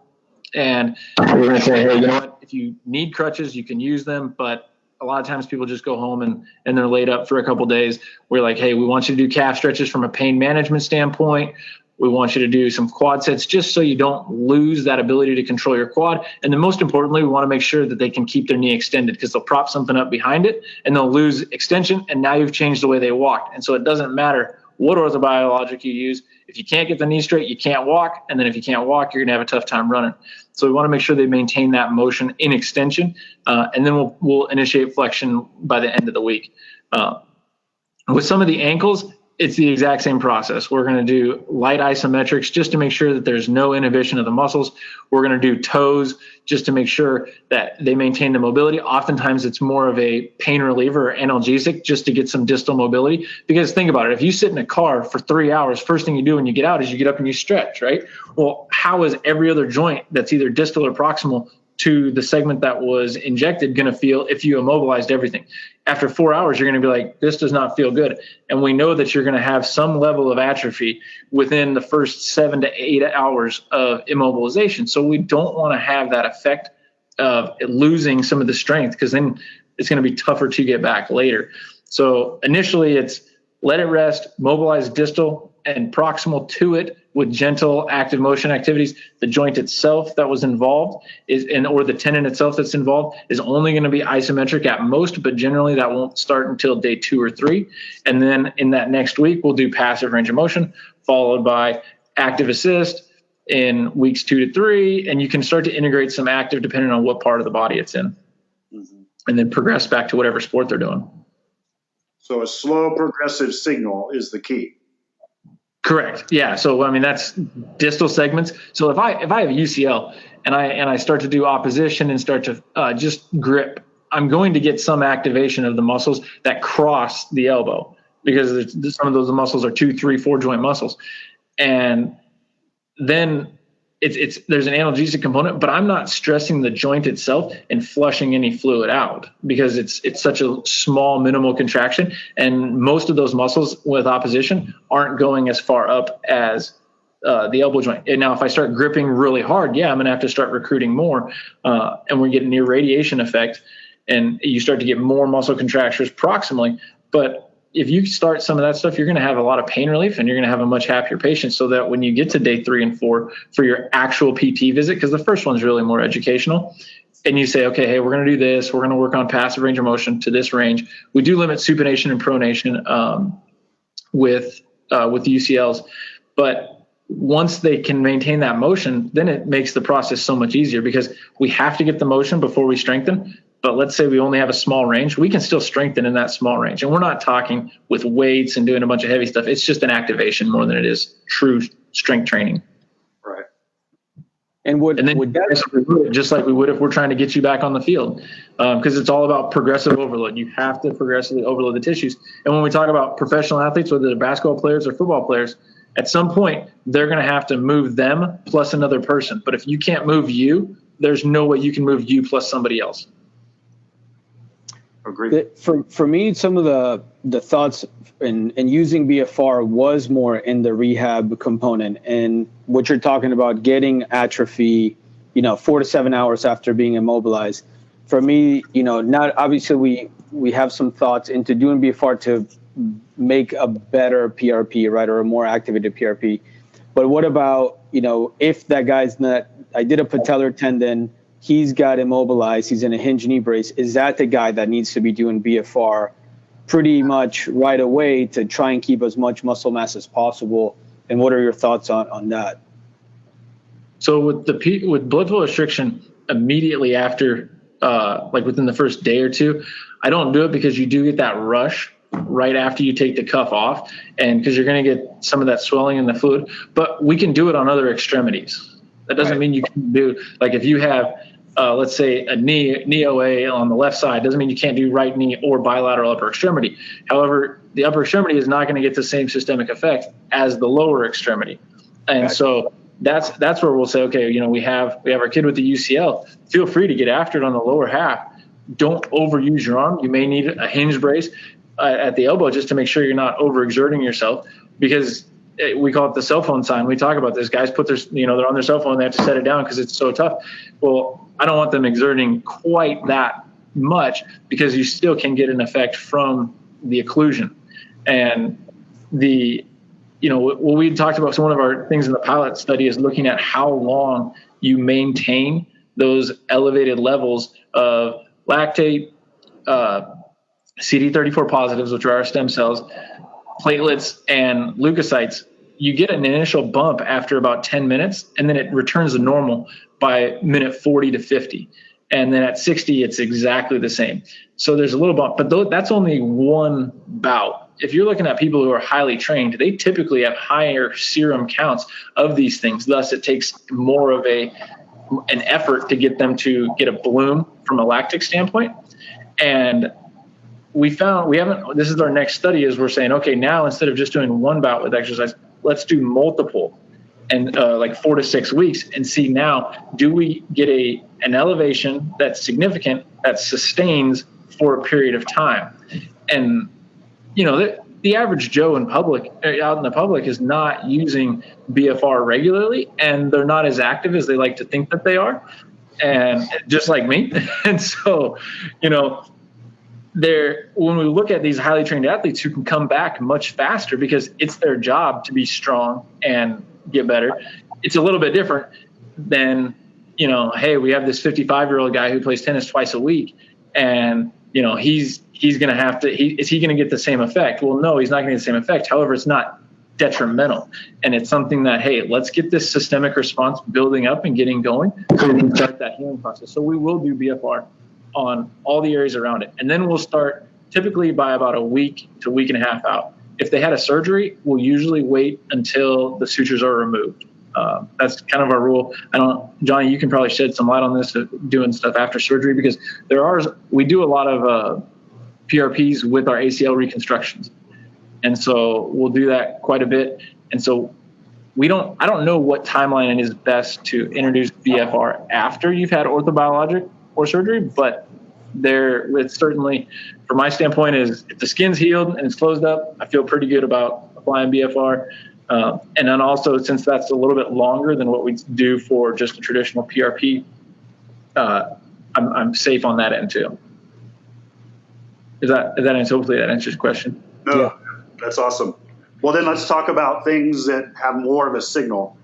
and we're going to say, hey, you know what? If you need crutches, you can use them. But a lot of times people just go home and they're laid up for a couple of days. We're like, hey, we want you to do calf stretches from a pain management standpoint. We want you to do some quad sets just so you don't lose that ability to control your quad. And then most importantly, we want to make sure that they can keep their knee extended, because they'll prop something up behind it and they'll lose extension. And now you've changed the way they walk. And so it doesn't matter what orthobiologic you use. If you can't get the knee straight, you can't walk. And then if you can't walk, you're going to have a tough time running. So we want to make sure they maintain that motion in extension. And then we'll initiate flexion by the end of the week. With some of the ankles, it's the exact same process. We're going to do light isometrics just to make sure that there's no inhibition of the muscles. We're going to do toes just to make sure that they maintain the mobility. Oftentimes it's more of a pain reliever or analgesic just to get some distal mobility. Because think about it, if you sit in a car for 3 hours, first thing you do when you get out is you get up and you stretch, right? Well, how is every other joint that's either distal or proximal to the segment that was injected going to feel if you immobilized everything? After 4 hours, you're going to be like, this does not feel good. And we know that you're going to have some level of atrophy within the first 7 to 8 hours of immobilization. So we don't want to have that effect of losing some of the strength, because then it's going to be tougher to get back later. So initially it's let it rest, mobilize distal and proximal to it with gentle active motion activities. The joint itself that was involved or the tendon itself that's involved is only going to be isometric at most, but generally that won't start until day 2 or 3. And then in that next week, we'll do passive range of motion followed by active assist in weeks 2 to 3. And you can start to integrate some active depending on what part of the body it's in, and then progress back to whatever sport they're doing. So a slow progressive signal is the key. Correct. Yeah. So, I mean, that's distal segments. So if I have a UCL and I start to do opposition and start to just grip, I'm going to get some activation of the muscles that cross the elbow, because some of those muscles are 2, 3, 4 joint muscles. And then there's an analgesic component, but I'm not stressing the joint itself and flushing any fluid out, because it's such a small minimal contraction. And most of those muscles with opposition aren't going as far up as the elbow joint. And now if I start gripping really hard, I'm going to have to start recruiting more, and we're getting near radiation effect, and you start to get more muscle contractures proximally. But if you start some of that stuff, you're going to have a lot of pain relief, and you're going to have a much happier patient, so that when you get to day 3 and 4 for your actual PT visit, because the first one's really more educational, and you say, okay, hey, we're going to do this. We're going to work on passive range of motion to this range. We do limit supination and pronation with the UCLs, but once they can maintain that motion, then it makes the process so much easier, because we have to get the motion before we strengthen. But let's say we only have a small range, we can still strengthen in that small range. And we're not talking with weights and doing a bunch of heavy stuff. It's just an activation more than it is true strength training. And then would that, just like we would if we're trying to get you back on the field, because it's all about progressive overload. You have to progressively overload the tissues. And when we talk about professional athletes, whether they're basketball players or football players, at some point they're going to have to move them plus another person. But if you can't move you, there's no way you can move you plus somebody else. Agreed. For me, some of the thoughts in using BFR was more in the rehab component, and what you're talking about, getting atrophy, 4 to 7 hours after being immobilized. For me, not obviously we have some thoughts into doing BFR to make a better PRP, right, or a more activated PRP. But what about, if that guy's not, I did a patellar tendon, he's got immobilized, he's in a hinge knee brace, is that the guy that needs to be doing BFR pretty much right away to try and keep as much muscle mass as possible? And what are your thoughts on that? So with blood flow restriction immediately after, like within the first day or two, I don't do it because you do get that rush right after you take the cuff off, and because you're going to get some of that swelling in the fluid. But we can do it on other extremities. That doesn't mean you can do, like if you have, let's say a knee OA on the left side, doesn't mean you can't do right knee or bilateral upper extremity. However, the upper extremity is not going to get the same systemic effect as the lower extremity. And so that's where we'll say, okay, we have our kid with the UCL. Feel free to get after it on the lower half. Don't overuse your arm. You may need a hinge brace at the elbow just to make sure you're not overexerting yourself, because we call it the cell phone sign. We talk about this. Guys put their, they're on their cell phone. They have to set it down because it's so tough. Well, I don't want them exerting quite that much, because you still can get an effect from the occlusion. And what we talked about, so one of our things in the pilot study is looking at how long you maintain those elevated levels of lactate, CD34 positives, which are our stem cells, platelets, and leukocytes. You get an initial bump after about 10 minutes, and then it returns to normal by minute 40 to 50. And then at 60, it's exactly the same. So there's a little bump, but that's only one bout. If you're looking at people who are highly trained, they typically have higher serum counts of these things. Thus, it takes more of an effort to get them to get a bloom from a lactic standpoint. And this is our next study, is we're saying, okay, now instead of just doing one bout with exercise, let's do multiple, and like 4 to 6 weeks, and see now, do we get an elevation that's significant, that sustains for a period of time? And the average Joe out in the public is not using BFR regularly, and they're not as active as they like to think that they are, and just like me. And so, when we look at these highly trained athletes who can come back much faster because it's their job to be strong and get better, it's a little bit different than, hey, we have this 55-year-old guy who plays tennis twice a week, and he's going to have to, is he going to get the same effect? Well, no, he's not going to get the same effect. However, it's not detrimental. And it's something that, hey, let's get this systemic response building up and getting going so we can start that healing process. So we will do BFR on all the areas around it. And then we'll start typically by about a week to a week and a half out. If they had a surgery, we'll usually wait until the sutures are removed. That's kind of our rule. Johnny, you can probably shed some light on this, doing stuff after surgery, because we do a lot of PRPs with our ACL reconstructions. And so we'll do that quite a bit. And so I don't know what timeline is best to introduce BFR after you've had orthobiologic or surgery, but it's certainly, from my standpoint, is if the skin's healed and it's closed up, I feel pretty good about applying BFR. And then also, since that's a little bit longer than what we do for just a traditional PRP, I'm safe on that end too. Hopefully that answers your question. No, yeah. That's awesome. Well, then let's talk about things that have more of a signal,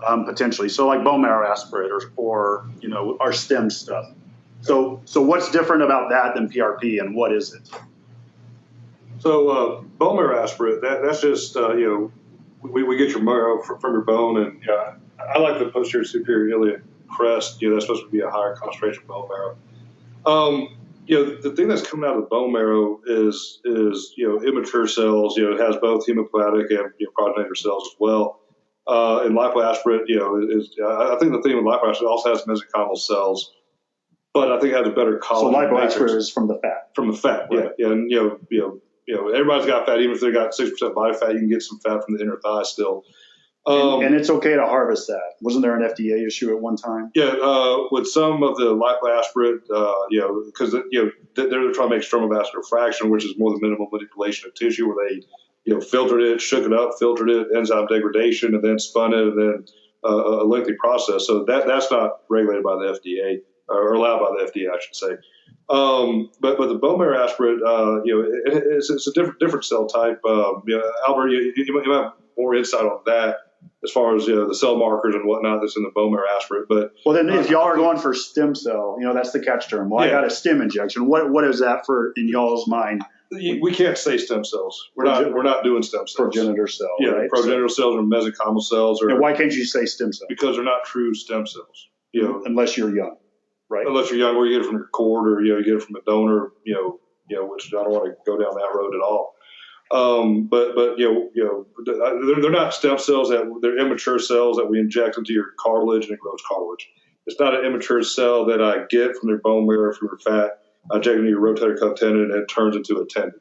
potentially. So like bone marrow aspirate or our stem stuff. So what's different about that than PRP, and what is it? So bone marrow aspirate, that's just, we get your marrow from your bone, and I like the posterior superior iliac crest. That's supposed to be a higher concentration of bone marrow. The thing that's coming out of the bone marrow is immature cells. It has both hematopoietic and progenitor cells as well. And lipoaspirate, I think the thing with lipoaspirate, it also has mesenchymal cells, but I think it has a better collagen. So lipoaspirate matrix. is from the fat. From the fat, right? Yeah. And everybody's got fat. Even if they got 6% body fat, you can get some fat from the inner thigh still. And it's okay to harvest that. Wasn't there an FDA issue at one time? Yeah, with some of the lipoaspirate, because they're trying to make stromal vascular fraction, which is more the minimal manipulation of tissue, where they filtered it, shook it up, filtered it, enzyme degradation, and then spun it, and then a lengthy process. So that's not regulated by the FDA, or allowed by the FDA, I should say. But the bone marrow aspirate, it's a different cell type. Albert, you have more insight on that as far as the cell markers and whatnot that's in the bone marrow aspirate. But then if y'all are going for stem cell, that's the catch term. Well, I got a stem injection. What is that for in y'all's mind? We can't say stem cells. We're not doing stem cells. Progenitor cell. Yeah, right? progenitor cells or mesenchymal cells. And why can't you say stem cells? Because they're not true stem cells. Unless you're young, right? Unless you're young, or you get it from your cord, or you get it from a donor. Which I don't want to go down that road at all. But they're not stem cells. They're immature cells that we inject into your cartilage and it grows cartilage. It's not an immature cell that I get from your bone marrow, from your fat. I inject into your rotator cuff tendon and it turns into a tendon.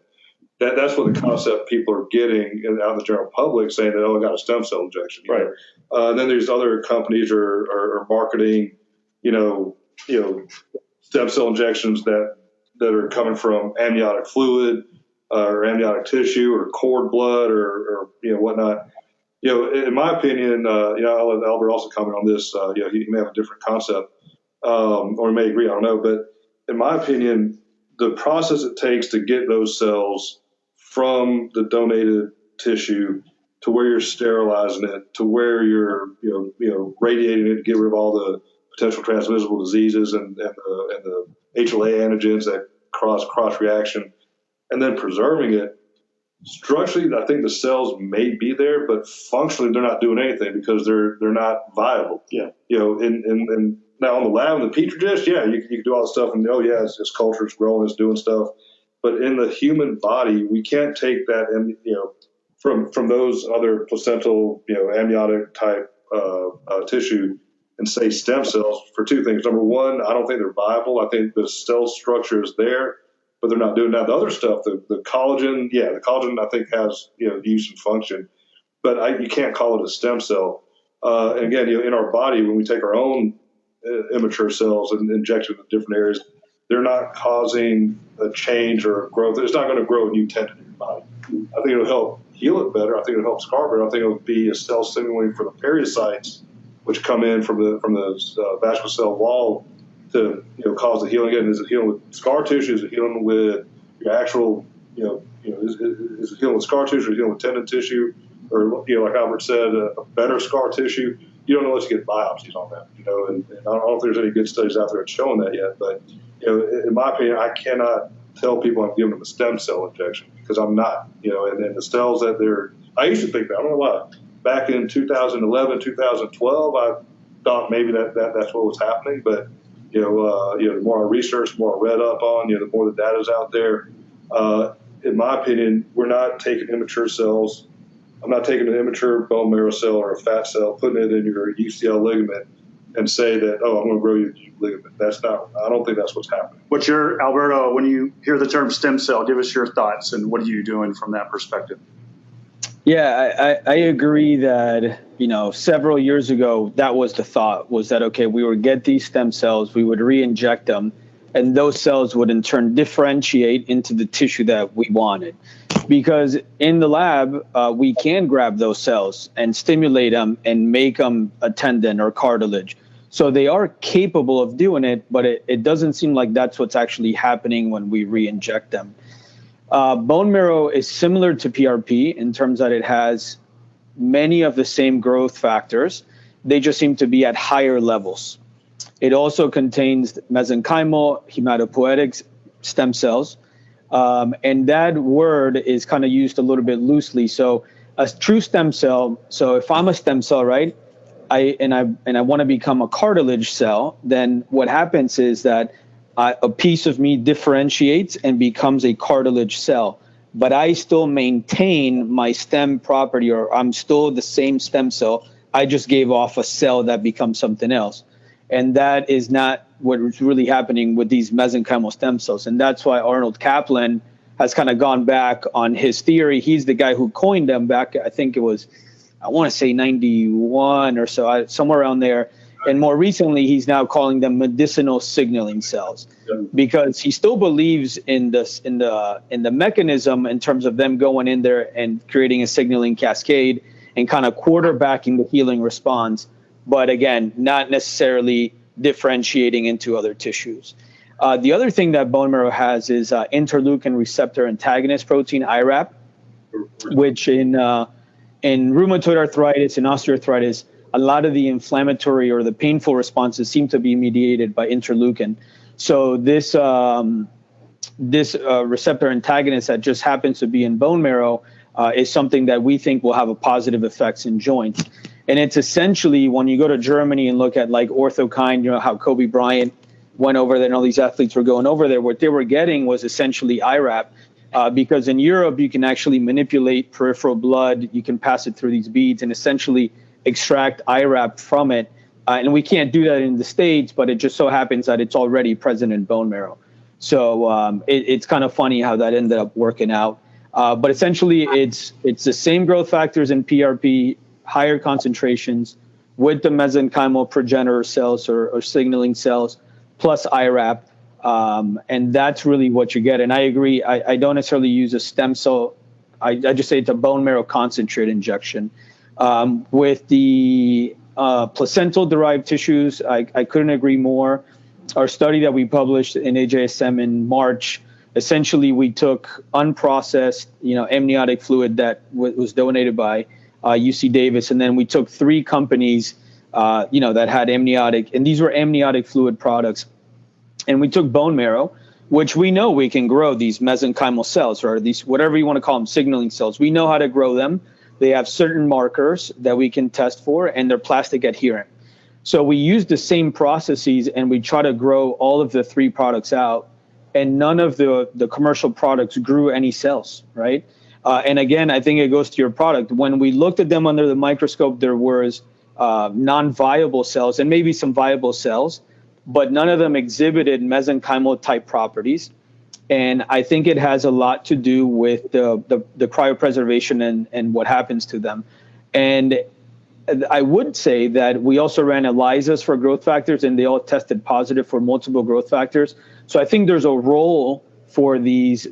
That's what the concept people are getting out in the general public, saying that, I got a stem cell injection. Right. And then there's other companies are marketing, stem cell injections that are coming from amniotic fluid, or amniotic tissue, or cord blood, or whatnot. In my opinion, I'll let Albert also comment on this. He may have a different concept, or he may agree. I don't know, but in my opinion, the process it takes to get those cells from the donated tissue to where you're sterilizing it, to where you're radiating it to get rid of all the potential transmissible diseases and the HLA antigens that cross reaction, and then preserving it. Structurally, I think the cells may be there, but functionally they're not doing anything because they're not viable. Yeah. And now on the lab, in the petri dish, you can do all this stuff, and it's culture, it's growing, it's doing stuff. But in the human body, we can't take that and from those other placental amniotic type tissue and say stem cells for two things. Number one, I don't think they're viable. I think the cell structure is there, but they're not doing that. The other stuff, the collagen, the collagen I think has use and function, but you can't call it a stem cell. And again, in our body, when we take our own immature cells and inject them in different areas, they're not causing a change or a growth. It's not going to grow a new tendon in your body. I think it'll help heal it better. I think it'll help scar better. I think it'll be a cell stimulating for the periocytes, which come in from the vascular cell wall to cause the healing. Again, is it healing with scar tissue? Is it healing with your actual is it healing with scar tissue? Or is it healing with tendon tissue? Or like Albert said, a better scar tissue? You don't know unless you get biopsies on that. And I don't know if there's any good studies out there showing that yet. But in my opinion, I cannot tell people I'm giving them a stem cell injection because I'm not. And the cells that I used to think that. I don't know why. Back in 2011, 2012, I thought maybe that's what was happening. But the more I researched, the more I read up on, the more the data's out there. In my opinion, we're not taking immature cells. I'm not taking an immature bone marrow cell or a fat cell, putting it in your UCL ligament, and say that, I'm going to grow your ligament. I don't think that's what's happening. What's Alberto, when you hear the term stem cell, give us your thoughts and what are you doing from that perspective? Yeah, I agree that, several years ago, that was the thought, was that, okay, we would get these stem cells, we would re-inject them, and those cells would in turn differentiate into the tissue that we wanted. Because in the lab, we can grab those cells and stimulate them and make them a tendon or cartilage. So they are capable of doing it, but it doesn't seem like that's what's actually happening when we re-inject them. Bone marrow is similar to PRP in terms that it has many of the same growth factors. They just seem to be at higher levels. It also contains mesenchymal hematopoietic stem cells. And that word is kind of used a little bit loosely. So a true stem cell, so if I'm a stem cell, right, I want to become a cartilage cell, then what happens is that a piece of me differentiates and becomes a cartilage cell, but I still maintain my stem property, or I'm still the same stem cell I just gave off a cell that becomes something else. And that is not what's really happening with these mesenchymal stem cells. And that's why Arnold Kaplan has kind of gone back on his theory. He's the guy who coined them back, I think it was, I want to say 91 or so, somewhere around there. And more recently, he's now calling them medicinal signaling cells, because he still believes in this, in the mechanism in terms of them going in there and creating a signaling cascade and kind of quarterbacking the healing response. But again, not necessarily differentiating into other tissues. The other thing that bone marrow has is interleukin receptor antagonist protein, IRAP, which in rheumatoid arthritis and osteoarthritis, a lot of the inflammatory or the painful responses seem to be mediated by interleukin. So this receptor antagonist that just happens to be in bone marrow is something that we think will have a positive effects in joints. And it's essentially, when you go to Germany and look at like orthokind, you know, how Kobe Bryant went over there and all these athletes were going over there, what they were getting was essentially IRAP, because in Europe, you can actually manipulate peripheral blood. You can pass it through these beads and essentially extract IRAP from it. And we can't do that in the States, but it just so happens that it's already present in bone marrow. So it's kind of funny how that ended up working out. But essentially, it's the same growth factors in PRP, higher concentrations with the mesenchymal progenitor cells or signaling cells, plus IRAP. And that's really what you get. And I agree, I don't necessarily use a stem cell. I just say it's a bone marrow concentrate injection. With the placental-derived tissues, I couldn't agree more. Our study that we published in AJSM in March, essentially we took unprocessed, amniotic fluid that was donated by UC Davis, and then we took 3 companies, that had amniotic, and these were amniotic fluid products, and we took bone marrow, which we know we can grow these mesenchymal cells, or these, whatever you want to call them, signaling cells. We know how to grow them. They have certain markers that we can test for, and they're plastic adherent. So we use the same processes, and we try to grow all of the 3 products out, and none of the commercial products grew any cells, right? And again, I think it goes to your product. When we looked at them under the microscope, there was non-viable cells and maybe some viable cells, but none of them exhibited mesenchymal type properties. And I think it has a lot to do with the cryopreservation and what happens to them. And I would say that we also ran ELISAs for growth factors, and they all tested positive for multiple growth factors. So I think there's a role for these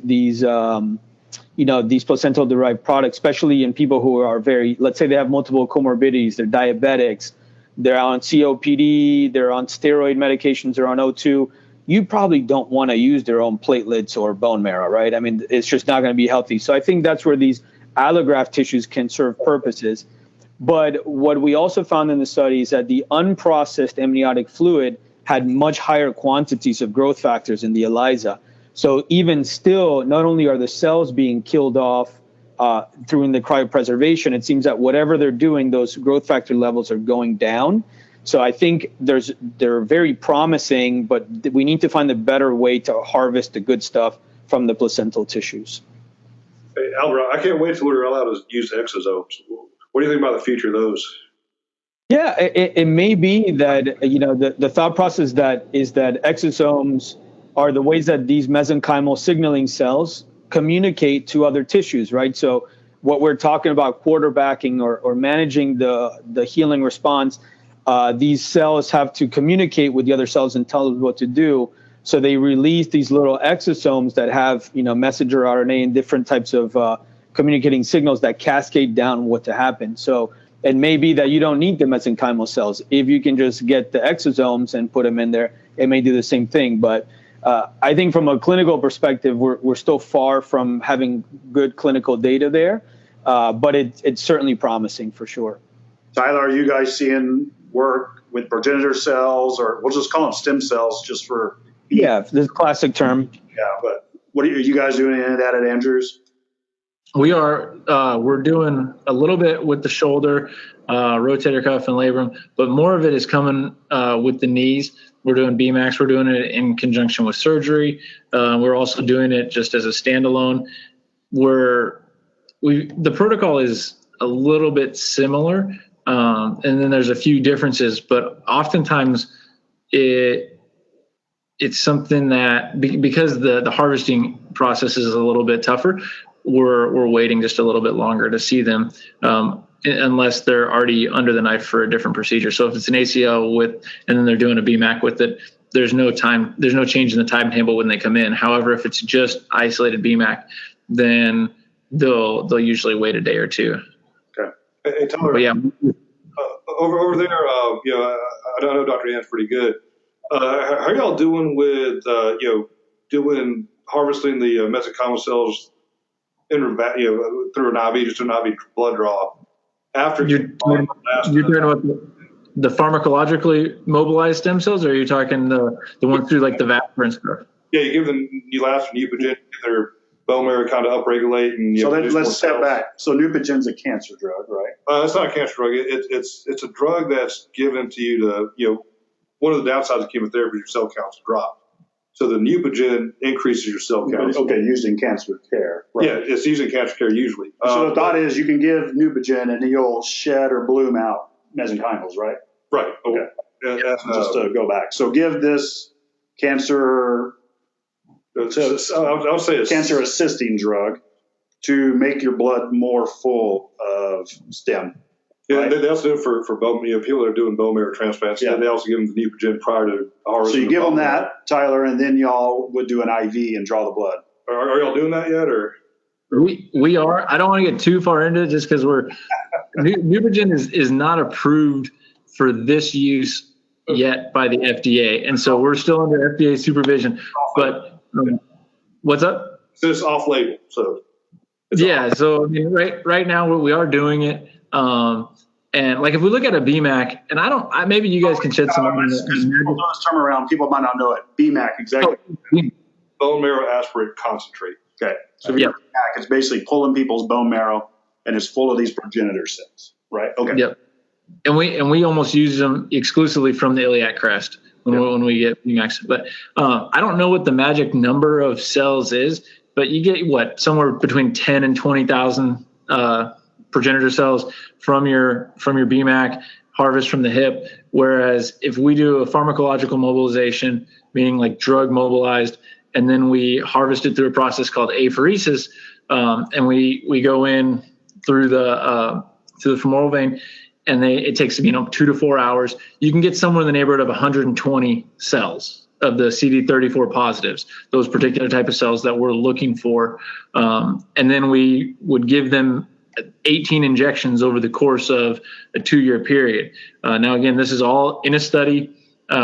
placental-derived products, especially in people who are let's say they have multiple comorbidities, they're diabetics, they're on COPD, they're on steroid medications, they're on O2. You probably don't want to use their own platelets or bone marrow, right? I mean, it's just not going to be healthy. So I think that's where these allograft tissues can serve purposes. But what we also found in the study is that the unprocessed amniotic fluid had much higher quantities of growth factors in the ELISA. So even still, not only are the cells being killed off through the cryopreservation, it seems that whatever they're doing, those growth factor levels are going down. So I think they're very promising, but we need to find a better way to harvest the good stuff from the placental tissues. Hey, Albert, I can't wait till we're allowed to use exosomes. What do you think about the future of those? Yeah, it may be that, the thought process is that exosomes are the ways that these mesenchymal signaling cells communicate to other tissues, right? So what we're talking about quarterbacking or managing the healing response, these cells have to communicate with the other cells and tell them what to do. So they release these little exosomes that have, messenger RNA and different types of communicating signals that cascade down what to happen. So it may be that you don't need the mesenchymal cells. If you can just get the exosomes and put them in there, it may do the same thing. But I think from a clinical perspective, we're still far from having good clinical data there, but it's certainly promising for sure. Tyler, are you guys seeing work with progenitor cells, or we'll just call them stem cells just for... Yeah, this classic term. Yeah, but are you guys doing any of that at Andrews? We are. We're doing a little bit with the shoulder, rotator cuff, and labrum, but more of it is coming with the knees. We're doing BMAX. We're doing it in conjunction with surgery. We're also doing it just as a standalone. The protocol is a little bit similar. And then there's a few differences, but oftentimes it's something that because the harvesting process is a little bit tougher, we're waiting just a little bit longer to see them, unless they're already under the knife for a different procedure. So if it's an ACL and then they're doing a BMAC with it, there's no change in the timetable when they come in. However, if it's just isolated BMAC, then they'll usually wait a day or two. Okay. Hey, Tyler, but yeah, over there, I know Dr. Ann's pretty good. How are y'all doing with doing harvesting the mesenchymal cells through an IV, just an IV blood draw after you're talking about the pharmacologically mobilized stem cells, or are you talking the ones through like the VASPER and stuff? Yeah, you give them Neulasta and Neupogen, their bone marrow kind of upregulate. And so let's step back. So Neupogen's a cancer drug, right? It's not a cancer drug. It's a drug that's given to you to one of the downsides of chemotherapy is your cell counts drop. So the Neupogen increases your cell count. Okay, used in cancer care. Right? Yeah, it's used in cancer care usually. So the thought is you can give Neupogen and you'll shed or bloom out mesenchymals, right? Right. Okay. Just to go back. So give this cancer, I'll say it's cancer assisting drug to make your blood more full of stem. Yeah, right? they also do it for bone. People that are doing bone marrow transplants. Yeah, they also give them the Neupogen prior to harvesting. So you give them that, Tyler, and then y'all would do an IV and draw the blood. Are y'all doing that yet, or? We are. I don't want to get too far into it just because Neupogen is not approved for this use yet by the FDA, and so we're still under FDA supervision. But what's up? It's off-label, so. Yeah. So I mean, right now we are doing it, and like if we look at a BMAC, and maybe you guys can shed some light on it. People know this term around. People might not know it. BMAC, exactly. Bone marrow aspirate concentrate. Okay. So BMAC is basically pulling people's bone marrow, and it's full of these progenitor cells, right? Okay. Yep. And we almost use them exclusively from the iliac crest when we get BMACs. But I don't know what the magic number of cells is, but you get somewhere between 10 and 20,000 progenitor cells from your BMAC harvest from the hip. Whereas if we do a pharmacological mobilization, meaning like drug mobilized, and then we harvest it through a process called apheresis, and we go in through the femoral vein, and it takes 2 to 4 hours. You can get somewhere in the neighborhood of 120 cells of the CD34 positives, those particular type of cells that we're looking for. And then we would give them 18 injections over the course of a 2-year period. Now, again, this is all in a study.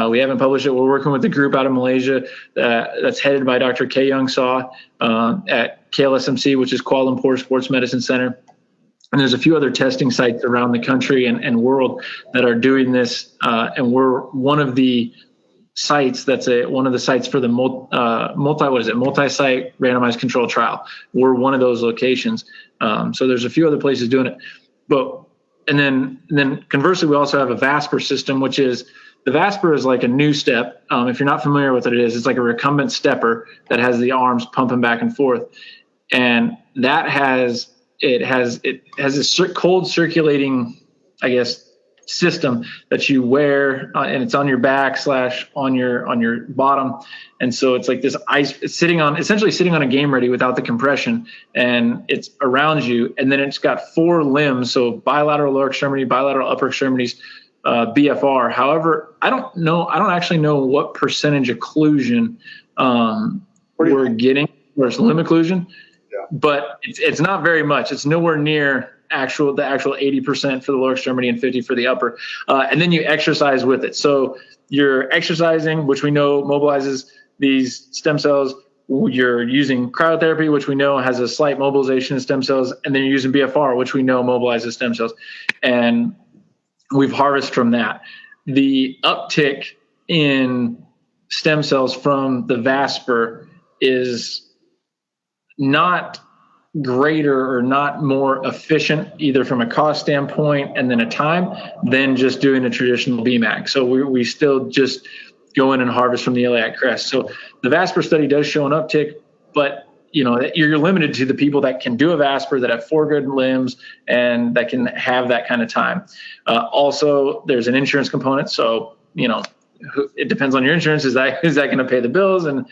We haven't published it. We're working with a group out of Malaysia that's headed by Dr. K. Young Saw at KLSMC, which is Kuala Lumpur Sports Medicine Center. And there's a few other testing sites around the country and world that are doing this. And we're one of the sites one of the sites for the multi-site randomized control trial. We're one of those locations. So there's a few other places doing it. And then conversely, we also have a VASPER system, which is the VASPER is like a new step. If you're not familiar with what it is, it's like a recumbent stepper that has the arms pumping back and forth. And that has a cold circulating, I guess, system that you wear, and it's on your back / on your bottom. And so it's like this ice, it's essentially sitting on a game ready without the compression, and it's around you. And then it's got 4 limbs. So bilateral lower extremity, bilateral upper extremities, BFR. However, I don't actually know what percentage occlusion we're getting, or it's limb occlusion. But it's not very much. It's nowhere near the actual 80% for the lower extremity and 50 for the upper. And then you exercise with it. So you're exercising, which we know mobilizes these stem cells. You're using cryotherapy, which we know has a slight mobilization of stem cells. And then you're using BFR, which we know mobilizes stem cells. And we've harvested from that. The uptick in stem cells from the VASPER is not greater or not more efficient, either from a cost standpoint and then a time, than just doing a traditional BMAC. So we still just go in and harvest from the iliac crest. So the VASPER study does show an uptick, but you're limited to the people that can do a Vasper, that have 4 good limbs, and that can have that kind of time. Also, there's an insurance component. So, it depends on your insurance. Is that going to pay the bills? And,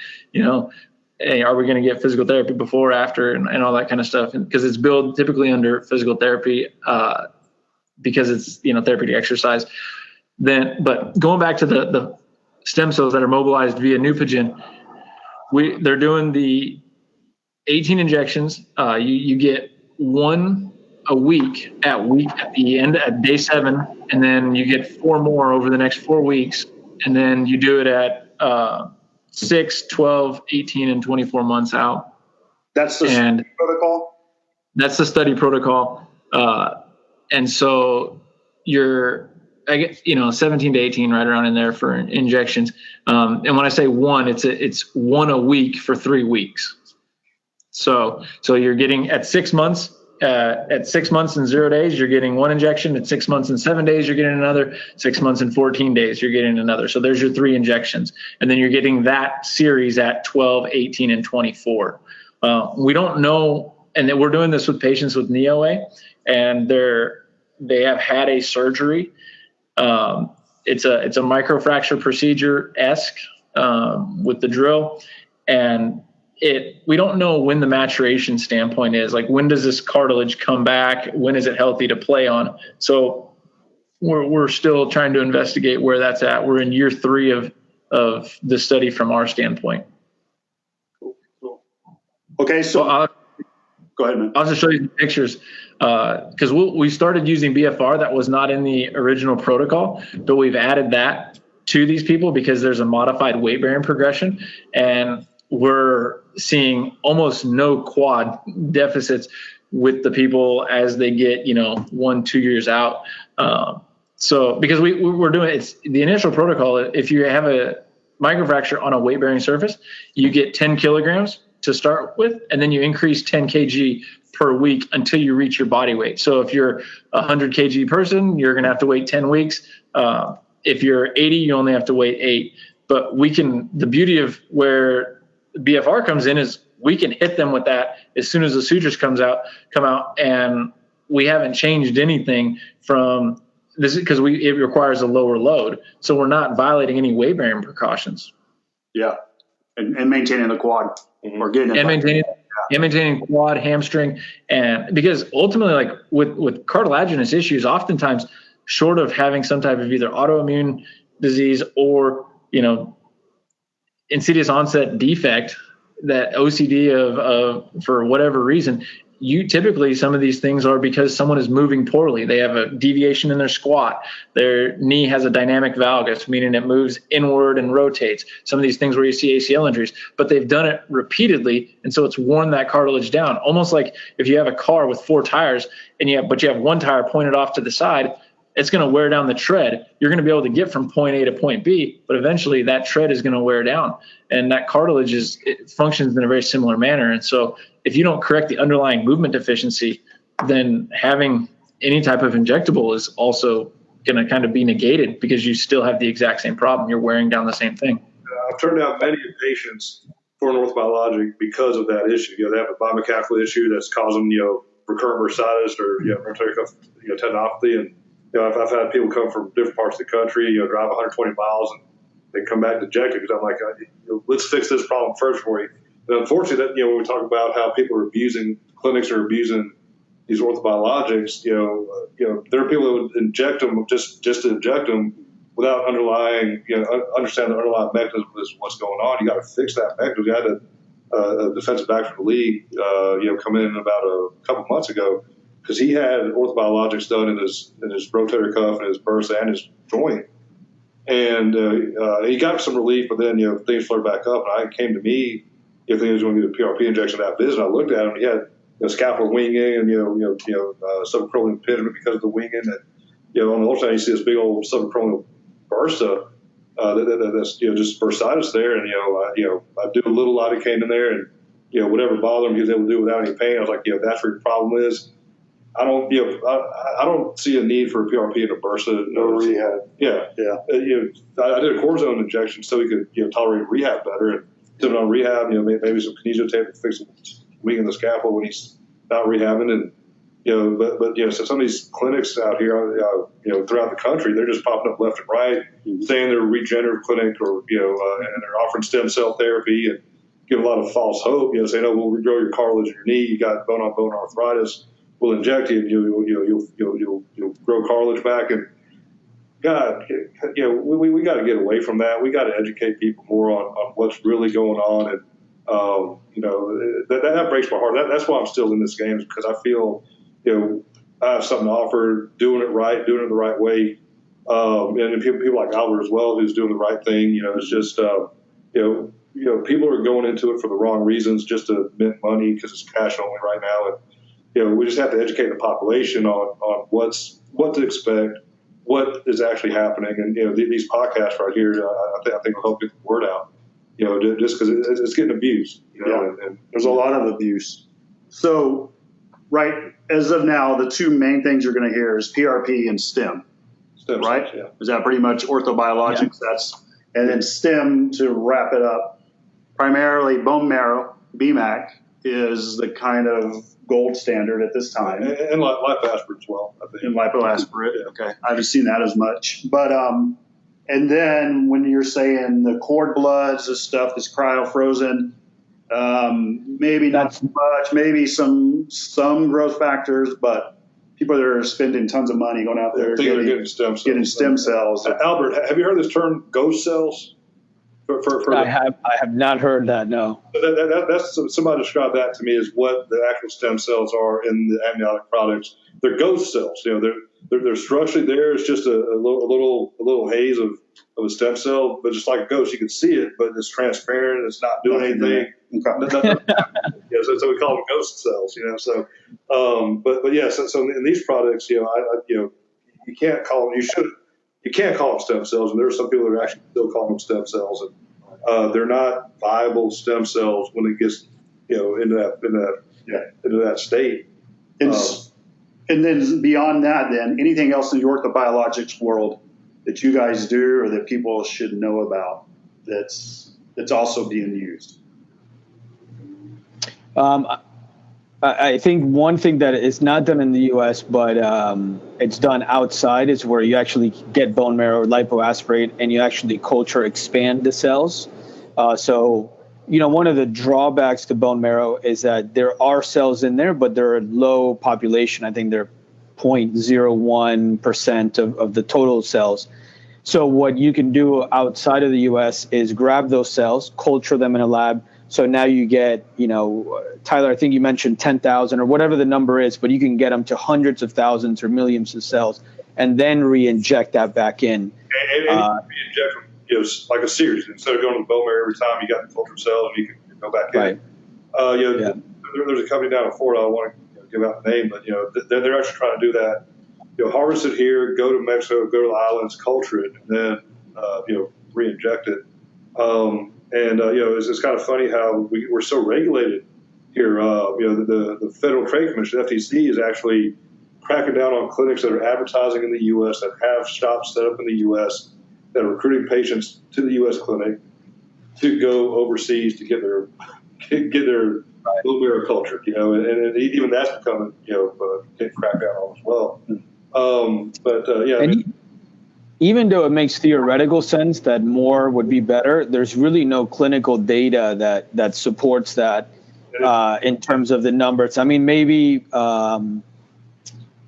hey, are we going to get physical therapy before, after, and all that kind of stuff? Because it's billed typically under physical therapy because it's, therapeutic exercise. But going back to the stem cells that are mobilized via Neupogen, they're doing the 18 injections. You get 1 a week at the end at day 7, and then you get 4 more over the next 4 weeks, and then you do it at 6, 12, 18, and 24 months out. That's the study protocol? That's the study protocol. And so you're, 17 to 18, right around in there for injections. And when I say 1, it's 1 a week for 3 weeks. So you're getting at 6 months, at 6 months and 0 days, you're getting 1 injection. At 6 months and 7 days, you're geting another. 6 months and 14 days, you're getting another. So there's your 3 injections. And then you're getting that series at 12, 18, and 24. We don't know, and we're doing this with patients with knee OA, and they have had a surgery. It's a microfracture procedure-esque with the drill, and we don't know when the maturation standpoint is. Like, when does this cartilage come back? When is it healthy to play on? So we're still trying to investigate where that's at. We're in year 3 of the study from our standpoint. Cool. Okay, so go ahead, man. I'll just show you the pictures because we started using BFR. That was not in the original protocol, but we've added that to these people because there's a modified weight bearing progression, and we're seeing almost no quad deficits with the people as they get 1-2 years out. So because we're doing, it's the initial protocol. If you have a microfracture on a weight bearing surface, you get 10 kilograms to start with, and then you increase 10 kg per week until you reach your body weight. So if you're a 100 kg person, you're going to have to wait 10 weeks. If you're 80, you only have to wait 8. But the beauty of where BFR comes in is we can hit them with that as soon as the sutures come out, and we haven't changed anything from this because it requires a lower load. So we're not violating any weight bearing precautions. Yeah. And maintaining the quad. Or getting it maintaining quad, hamstring, and because ultimately, like with cartilaginous issues, oftentimes short of having some type of either autoimmune disease or insidious onset defect, that OCD of for whatever reason, you typically, some of these things are because someone is moving poorly. They have a deviation in their squat. Their knee has a dynamic valgus, meaning it moves inward and rotates. Some of these things where you see ACL injuries, but they've done it repeatedly. And so it's worn that cartilage down. Almost like if you have a car with 4 tires but you have 1 tire pointed off to the side, it's going to wear down the tread. You're going to be able to get from point A to point B, but eventually that tread is going to wear down. And that cartilage it functions in a very similar manner. And so if you don't correct the underlying movement deficiency, then having any type of injectable is also going to kind of be negated because you still have the exact same problem. You're wearing down the same thing. I've turned down many patients for an orthobiologic because of that issue. They have a biomechanical issue that's causing, recurrent bursitis or, rotator cuff, tendinopathy. And, I've had people come from different parts of the country, drive 120 miles and they come back dejected because I'm like, let's fix this problem first for you. And unfortunately, that when we talk about how people are clinics are abusing these orthobiologics, there are people who would inject them just to inject them without understand the underlying mechanism of what's going on. You got to fix that mechanism. You had a defensive back from the league, come in about a couple months ago because he had orthobiologics done in his rotator cuff and his bursa and his joint. And he got some relief, but then things flared back up. And I came to me if he was going to get a PRP injection that visit. I looked at him. He had scapula winging and subacromial impingement because of the winging. And on the other side, you see this big old subacromial bursa that's just bursitis there. And I do a little lidocaine in there, and whatever bothered him, he was able to do without any pain. I was like, that's where your problem is. I don't see a need for a PRP and a bursa. No rehab. Yeah. I did a cortisone injection so he could tolerate rehab better. And still on rehab, maybe some kinesiotape to fix a weak in the scaffold when he's not rehabbing. And, so some of these clinics out here, throughout the country, they're just popping up left and right, saying they're a regenerative clinic or, and they're offering stem cell therapy and give a lot of false hope, saying, oh, we'll regrow your cartilage in your knee. You got bone-on-bone arthritis. We'll inject you and you'll grow cartilage back. And God, we got to get away from that. We got to educate people more on what's really going on. And, that breaks my heart. That's why I'm still in this game, is because I feel, I have something to offer, doing it right, doing it the right way. And people like Albert as well, who's doing the right thing. It's just, people are going into it for the wrong reasons, just to mint money because it's cash only right now. And, we just have to educate the population on what to expect, what is actually happening. And, these podcasts right here, I think will help get the word out, just because it's getting abused. And there's a lot of abuse. So, right, as of now, the two main things you're going to hear is PRP and STEM, right? Yeah. Is that pretty much orthobiologics? Yeah. And then STEM, to wrap it up, primarily bone marrow, BMAC, is the kind of gold standard at this time. And lipoaspirate as well, I think. And lipoaspirate, yeah. Okay. I haven't seen that as much. But, and then when you're saying the cord bloods, the stuff that's cryo-frozen, maybe not so much, maybe some growth factors, but people that are spending tons of money going out there getting stem cells. Albert, have you heard this term, ghost cells? I have not heard that, no. That's somebody described that to me as what the actual stem cells are in the amniotic products. They're ghost cells. They're structurally there. It's just a little haze of a stem cell, but just like a ghost, you can see it, but it's transparent. It's not doing anything. Okay. So we call them ghost cells. So, but yeah. So in these products, you can't call them. You can't call them stem cells, and there are some people that are actually still calling them stem cells, and they're not viable stem cells when it gets into that state. And then beyond that, then anything else in the orthobiologics world that you guys do or that people should know about that's also being used? I think one thing that is not done in the U.S., but it's done outside, is where you actually get bone marrow lipoaspirate and you actually culture expand the cells. So, one of the drawbacks to bone marrow is that there are cells in there, but they're a low population. I think they're 0.01% of the total cells. So what you can do outside of the U.S. is grab those cells, culture them in a lab. So now you get, Tyler, I think you mentioned 10,000 or whatever the number is, but you can get them to hundreds of thousands or millions of cells and then re-inject that back in. And re-inject them, like a series. Instead of going to the bone marrow every time, you got the cultured cells and you can go back in. Right. There's a company down in Florida, I don't want to give out the name, but, they're actually trying to do that. Harvest it here, go to Mexico, go to the islands, culture it, and then, re-inject it. It's kind of funny how we're so regulated here. The Federal Trade Commission, FTC, is actually cracking down on clinics that are advertising in the U.S., that have shops set up in the U.S., that are recruiting patients to the U.S. clinic to go overseas to get their bone marrow culture. And even that's becoming cracked down on as well. Even though it makes theoretical sense that more would be better, there's really no clinical data that supports that in terms of the numbers. I mean, maybe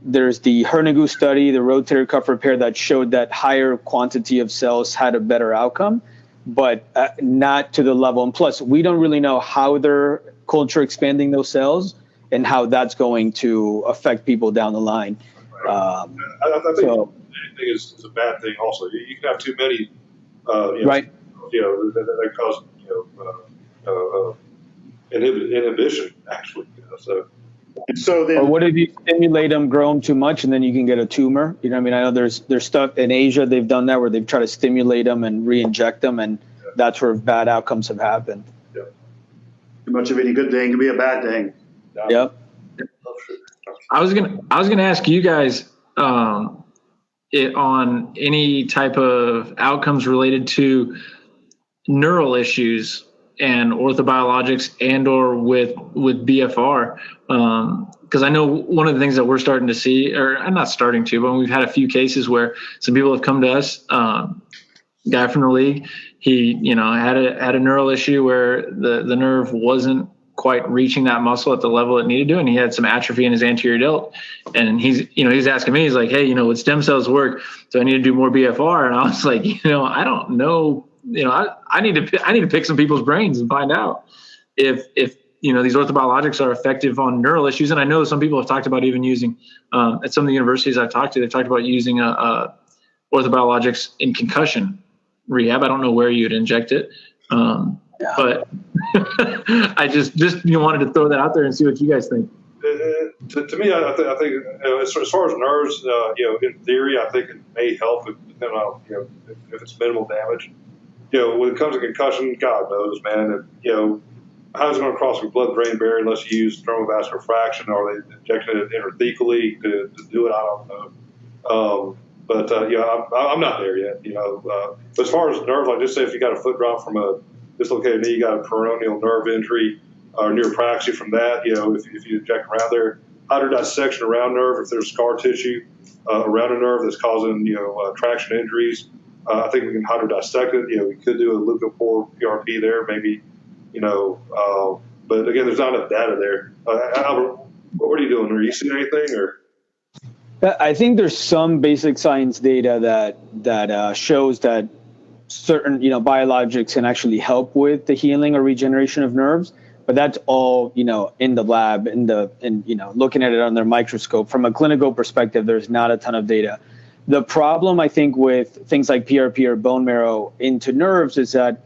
there's the Hernigu study, the rotator cuff repair, that showed that higher quantity of cells had a better outcome, but not to the level. And plus, we don't really know how they're culture expanding those cells and how that's going to affect people down the line. I think anything is a bad thing. Also, you can have too many, right? That cause inhibition actually. So then, or what if you stimulate them, grow them too much, and then you can get a tumor? I know there's stuff in Asia they've done that where they've tried to stimulate them and re-inject them, and that's where bad outcomes have happened. Yeah. Too much of any good thing can be a bad thing. Yep. I was gonna ask you guys on any type of outcomes related to neural issues and orthobiologics and or with BFR. Because I know one of the things that we're starting to see, or I'm not starting to, but we've had a few cases where some people have come to us, guy from the league, he, had a neural issue where the nerve wasn't quite reaching that muscle at the level it needed to, and he had some atrophy in his anterior delt. And he's asking me, he's like, hey, would stem cells work? Do I need to do more BFR? And I was like, I don't know. I need to pick some people's brains and find out if these orthobiologics are effective on neural issues. And I know some people have talked about even using, at some of the universities I've talked to, they've talked about using orthobiologics in concussion rehab. I don't know where you'd inject it. But I just wanted to throw that out there and see what you guys think. To me, I think as far as nerves, in theory, I think it may help depending on if it's minimal damage. When it comes to concussion, God knows, man. How's it going to cross the blood-brain barrier unless you use thermovascular fraction, or are they injecting it intrathecally to do it? I don't know. But I'm not there yet. But as far as nerves, like just say if you got a foot drop from a dislocated knee, you got a peroneal nerve injury or neuropraxia from that, if you inject around there, hydrodissection around nerve, if there's scar tissue around a nerve that's causing, traction injuries, I think we can hydrodissect it. We could do a leukophore PRP there, maybe, but again, there's not enough data there. Albert, what are you doing? Are you seeing anything or? I think there's some basic science data that shows that certain biologics can actually help with the healing or regeneration of nerves, but that's all in the lab, looking at it under a microscope. From a clinical perspective, there's not a ton of data. The problem, I think, with things like PRP or bone marrow into nerves is that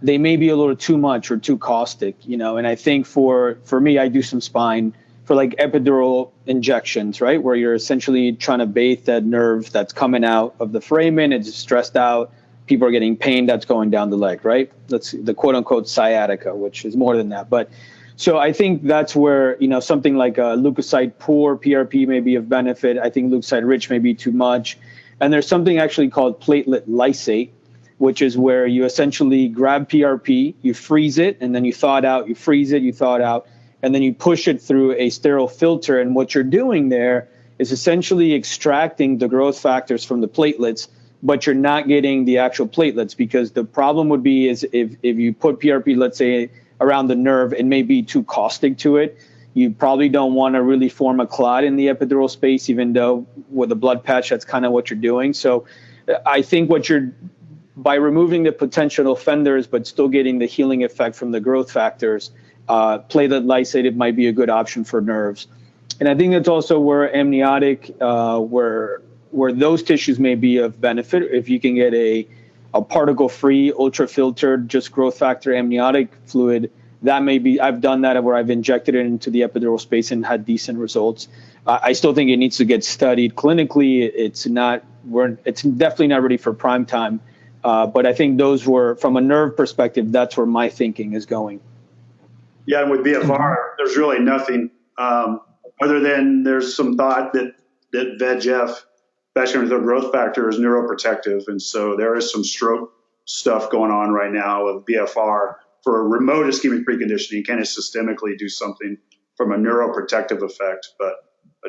they may be a little too much or too caustic, and I think for me, I do some spine for like epidural injections, right? Where you're essentially trying to bathe that nerve that's coming out of the foramen. It's stressed out. People are getting pain that's going down the leg, right? That's the quote unquote sciatica, which is more than that. But so I think that's where, something like a leukocyte poor PRP may be of benefit. I think leukocyte rich may be too much. And there's something actually called platelet lysate, which is where you essentially grab PRP, you freeze it, and then you thaw it out, you freeze it, you thaw it out, and then you push it through a sterile filter. And what you're doing there is essentially extracting the growth factors from the platelets, but you're not getting the actual platelets, because the problem would be is if you put PRP, let's say, around the nerve, it may be too caustic to it. You probably don't want to really form a clot in the epidural space, even though with a blood patch, that's kind of what you're doing. So I think by removing the potential offenders, but still getting the healing effect from the growth factors, platelet lysated might be a good option for nerves. And I think that's also where amniotic, where those tissues may be of benefit. If you can get a particle-free, ultra-filtered, just growth factor amniotic fluid, that may be, I've done that where I've injected it into the epidural space and had decent results. I still think it needs to get studied clinically. It's definitely not ready for prime time. But I think those were, from a nerve perspective, that's where my thinking is going. Yeah, and with BFR, there's really nothing other than there's some thought that VEGF, vascular growth factor, is neuroprotective. And so there is some stroke stuff going on right now with BFR for a remote ischemic preconditioning. Can it systemically do something from a neuroprotective effect? But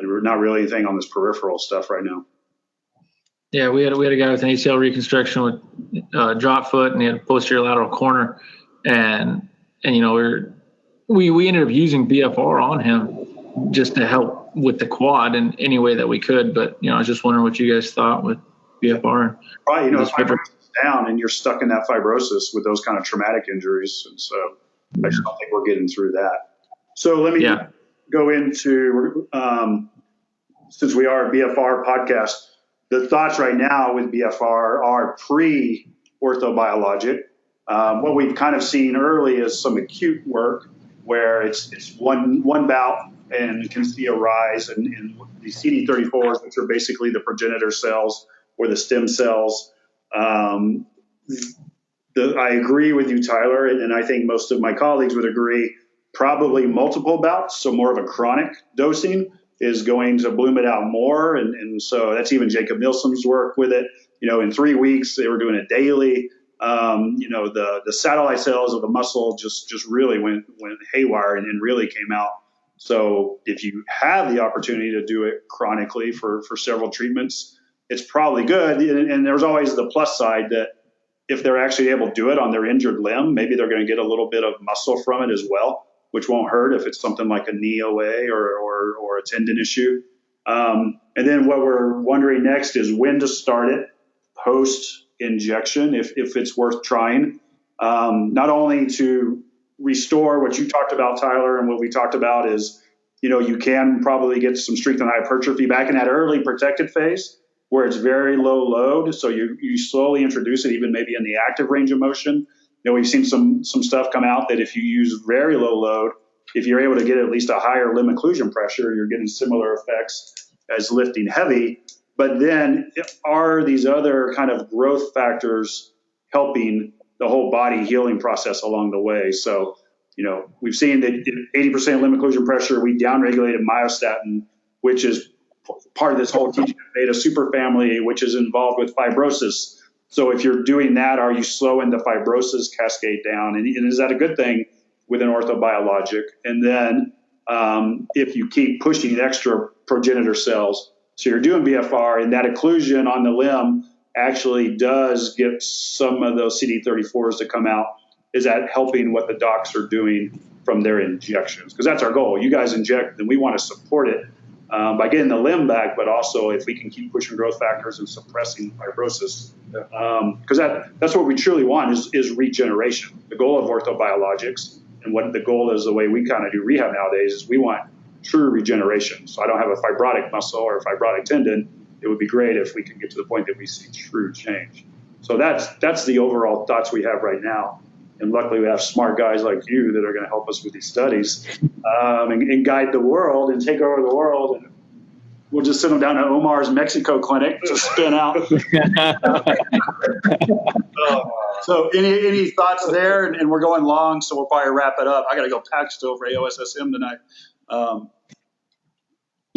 not really anything on this peripheral stuff right now. Yeah, we had a guy with an ACL reconstruction with drop foot, and he had posterior lateral corner, and we ended up using BFR on him just to help with the quad in any way that we could. But I was just wondering what you guys thought with BFR. Right, if fibrosis is down and you're stuck in that fibrosis with those kind of traumatic injuries, and so I just don't think we're getting through that. So let me go into since we are a BFR podcast, the thoughts right now with BFR are pre-orthobiologic. What we've kind of seen early is some acute work where it's one bout and you can see a rise in the CD34s, which are basically the progenitor cells or the stem cells. I agree with you, Tyler, and I think most of my colleagues would agree, probably multiple bouts, so more of a chronic dosing is going to bloom it out more. And so that's even Jacob Nielsen's work with it. In 3 weeks, they were doing it daily. The satellite cells of the muscle just really went haywire and really came out. So if you have the opportunity to do it chronically for several treatments, it's probably good. And there's always the plus side that if they're actually able to do it on their injured limb, maybe they're going to get a little bit of muscle from it as well, which won't hurt if it's something like a knee OA or a tendon issue. And then what we're wondering next is when to start it post injection, if it's worth trying, not only to restore what you talked about, Tyler, and what we talked about is, you can probably get some strength and hypertrophy back in that early protected phase where it's very low load. So you slowly introduce it, even maybe in the active range of motion. We've seen some stuff come out that if you use very low load, if you're able to get at least a higher limb occlusion pressure, you're getting similar effects as lifting heavy. But then are these other kind of growth factors helping the whole body healing process along the way? So, we've seen that 80% limb occlusion pressure, we downregulated myostatin, which is part of this whole TGF-beta superfamily, which is involved with fibrosis. So if you're doing that, are you slowing the fibrosis cascade down? And is that a good thing with an orthobiologic? And then if you keep pushing extra progenitor cells, so you're doing BFR, and that occlusion on the limb actually does get some of those CD34s to come out. Is that helping what the docs are doing from their injections? Because that's our goal. You guys inject, and we want to support it by getting the limb back, but also if we can keep pushing growth factors and suppressing fibrosis. Because that's what we truly want is regeneration. The goal of orthobiologics, and what the goal is, the way we kind of do rehab nowadays, is we want true regeneration. So I don't have a fibrotic muscle or a fibrotic tendon. It would be great if we could get to the point that we see true change. So that's the overall thoughts we have right now. And luckily we have smart guys like you that are going to help us with these studies and guide the world and take over the world. And we'll just send them down to Omar's Mexico clinic to spin out. So any thoughts there? And we're going long, so we'll probably wrap it up. I got to go pack still for AOSSM tonight. Go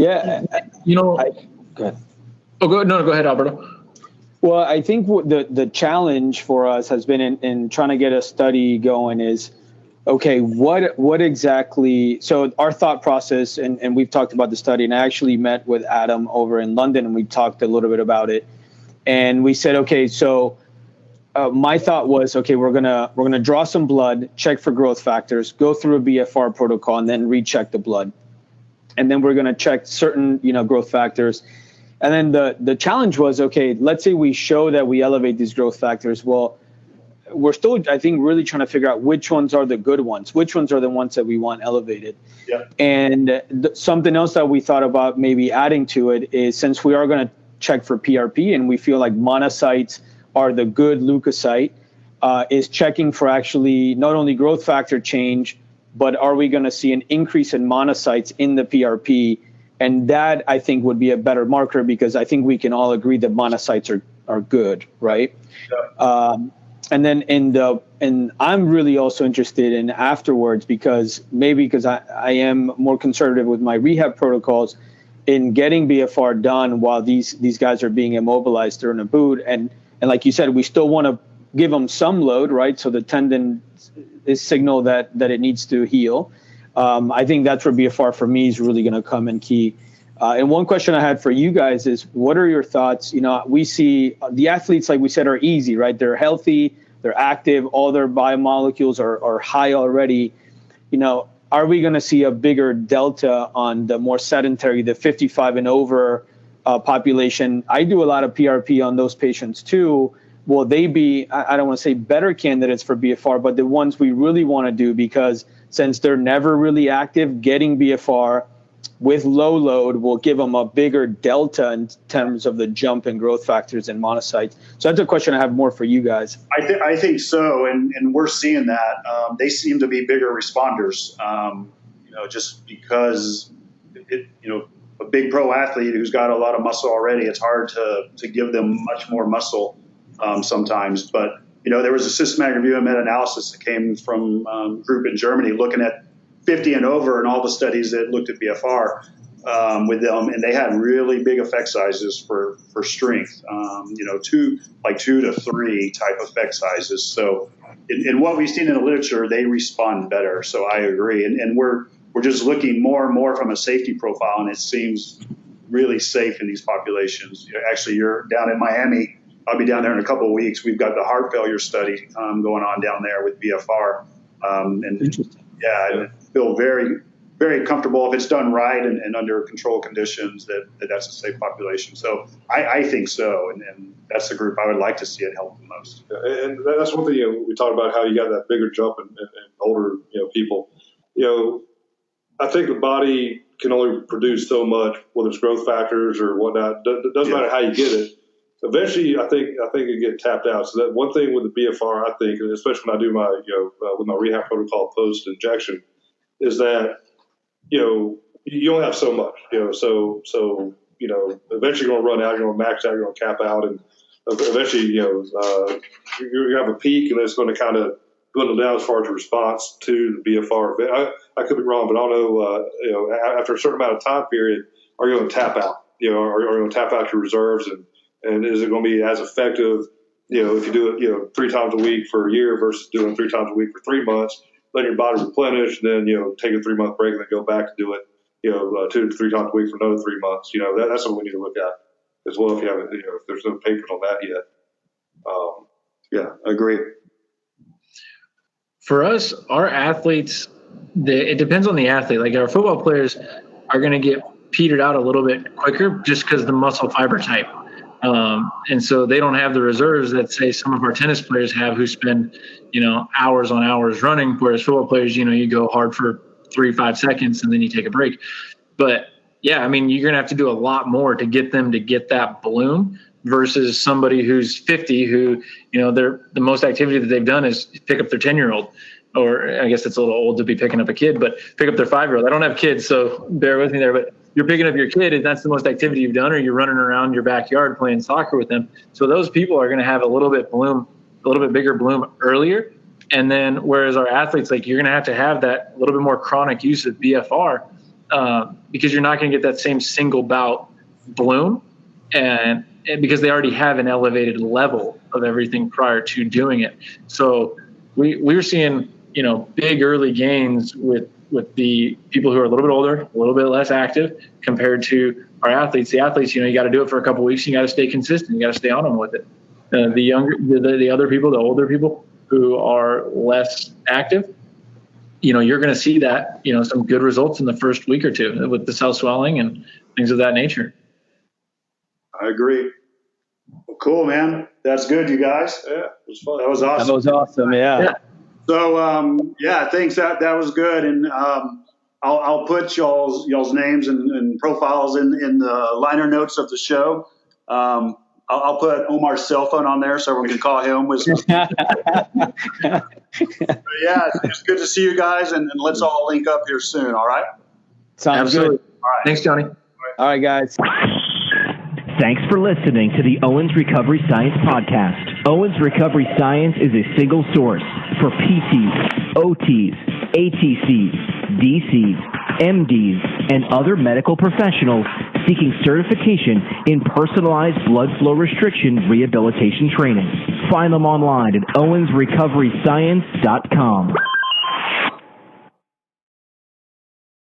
ahead. Go ahead, Alberto. Well, I think the challenge for us has been in trying to get a study going is, okay, what exactly, so our thought process, and we've talked about the study, and I actually met with Adam over in London, and we talked a little bit about it. And we said, okay, so my thought was, okay, we're gonna draw some blood, check for growth factors, go through a BFR protocol, and then recheck the blood. And then we're gonna check certain, growth factors. And then the challenge was, okay, let's say we show that we elevate these growth factors. Well, we're still, I think, really trying to figure out which ones are the good ones, which ones are the ones that we want elevated. Yeah. And something else that we thought about maybe adding to it is, since we are going to check for PRP and we feel like monocytes are the good leukocyte, is checking for actually not only growth factor change, but are we going to see an increase in monocytes in the PRP? And that, I think, would be a better marker, because I think we can all agree that monocytes are good, right? Yeah. And then and I'm really also interested in afterwards, because I am more conservative with my rehab protocols, in getting BFR done while these guys are being immobilized during a boot. And like you said, we still want to give them some load, right? So the tendon is signal that it needs to heal. I think that's where BFR for me is really going to come in key. And one question I had for you guys is, what are your thoughts? We see the athletes, like we said, are easy, right? They're healthy, they're active, all their biomolecules are high already. Are we going to see a bigger delta on the more sedentary, the 55 and over population? I do a lot of PRP on those patients too. Will they be, I don't want to say better candidates for BFR, but the ones we really want to do, because since they're never really active, getting BFR with low load will give them a bigger delta in terms of the jump in growth factors and monocytes. So that's a question I have more for you guys. I think so, and we're seeing that. They seem to be bigger responders, just because a big pro athlete who's got a lot of muscle already, it's hard to give them much more muscle sometimes. But there was a systematic review and meta-analysis that came from a group in Germany looking at 50 and over and all the studies that looked at BFR. with them, and they had really big effect sizes for strength. 2 to 3 type effect sizes. So, in what we've seen in the literature, they respond better. So I agree, and we're just looking more and more from a safety profile, and it seems really safe in these populations. Actually, you're down in Miami. I'll be down there in a couple of weeks. We've got the heart failure study going on down there with BFR, I feel very, very comfortable if it's done right and under controlled conditions that's a safe population. So I think so, and that's the group I would like to see it help the most. And that's one thing we talked about, how you got that bigger jump in older people. I think the body can only produce so much, whether it's growth factors or whatnot. It doesn't matter how you get it. Eventually, I think it get tapped out. So that one thing with the BFR, I think, and especially when I do my with my rehab protocol post injection, is that you only have so much. So eventually you're going to run out. You're going to max out. You're going to cap out, and eventually you're going to have a peak, and it's going to kind of dwindle down as far as the response to the BFR. I could be wrong, but I don't know. After a certain amount of time period, are you going to tap out? Are you going to tap out your reserves, and is it going to be as effective? If you do it 3 times a week for a year versus doing 3 times a week for 3 months, letting your body replenish, and then take a 3-month break and then go back to do it 2 to 3 times a week for another 3 months. That's what we need to look at as well. If you haven't, if there's no papers on that yet. Agree. For us, our athletes, it depends on the athlete. Like our football players are going to get petered out a little bit quicker just because the muscle fiber type. And so they don't have the reserves that, say, some of our tennis players have, who spend, hours on hours running, whereas football players, you go hard for 3-5 seconds and then you take a break. But yeah, I mean, you're going to have to do a lot more to get them to get that bloom versus somebody who's 50 who, the most activity that they've done is pick up their 10-year-old, or I guess it's a little old to be picking up a kid, but pick up their 5-year-old. I don't have kids, so bear with me there, but you're picking up your kid and that's the most activity you've done, or you're running around your backyard playing soccer with them. So those people are going to have a little bit bigger bloom earlier. And then whereas our athletes, like, you're going to have that little bit more chronic use of BFR because you're not going to get that same single bout bloom, and because they already have an elevated level of everything prior to doing it. So we were seeing, big early gains with the people who are a little bit older, a little bit less active compared to our athletes. The athletes, you got to do it for a couple of weeks. You got to stay consistent. You got to stay on them with it. The other people, the older people who are less active, you're going to see that, some good results in the first week or two with the cell swelling and things of that nature. I agree. Well, cool, man. That's good, you guys. Yeah, it was fun. That was awesome. That was awesome. Yeah. So, thanks. That was good. And I'll put y'all's names and profiles in the liner notes of the show. I'll put Omar's cell phone on there so everyone can call him. It's good to see you guys, and let's all link up here soon. All right. Sounds Absolutely. good. All right. Thanks, Johnny. All right, guys. Thanks for listening to the Owens Recovery Science Podcast. Owens Recovery Science is a single source for PTs, OTs, ATCs, DCs, MDs, and other medical professionals seeking certification in personalized blood flow restriction rehabilitation training. Find them online at owensrecoveryscience.com.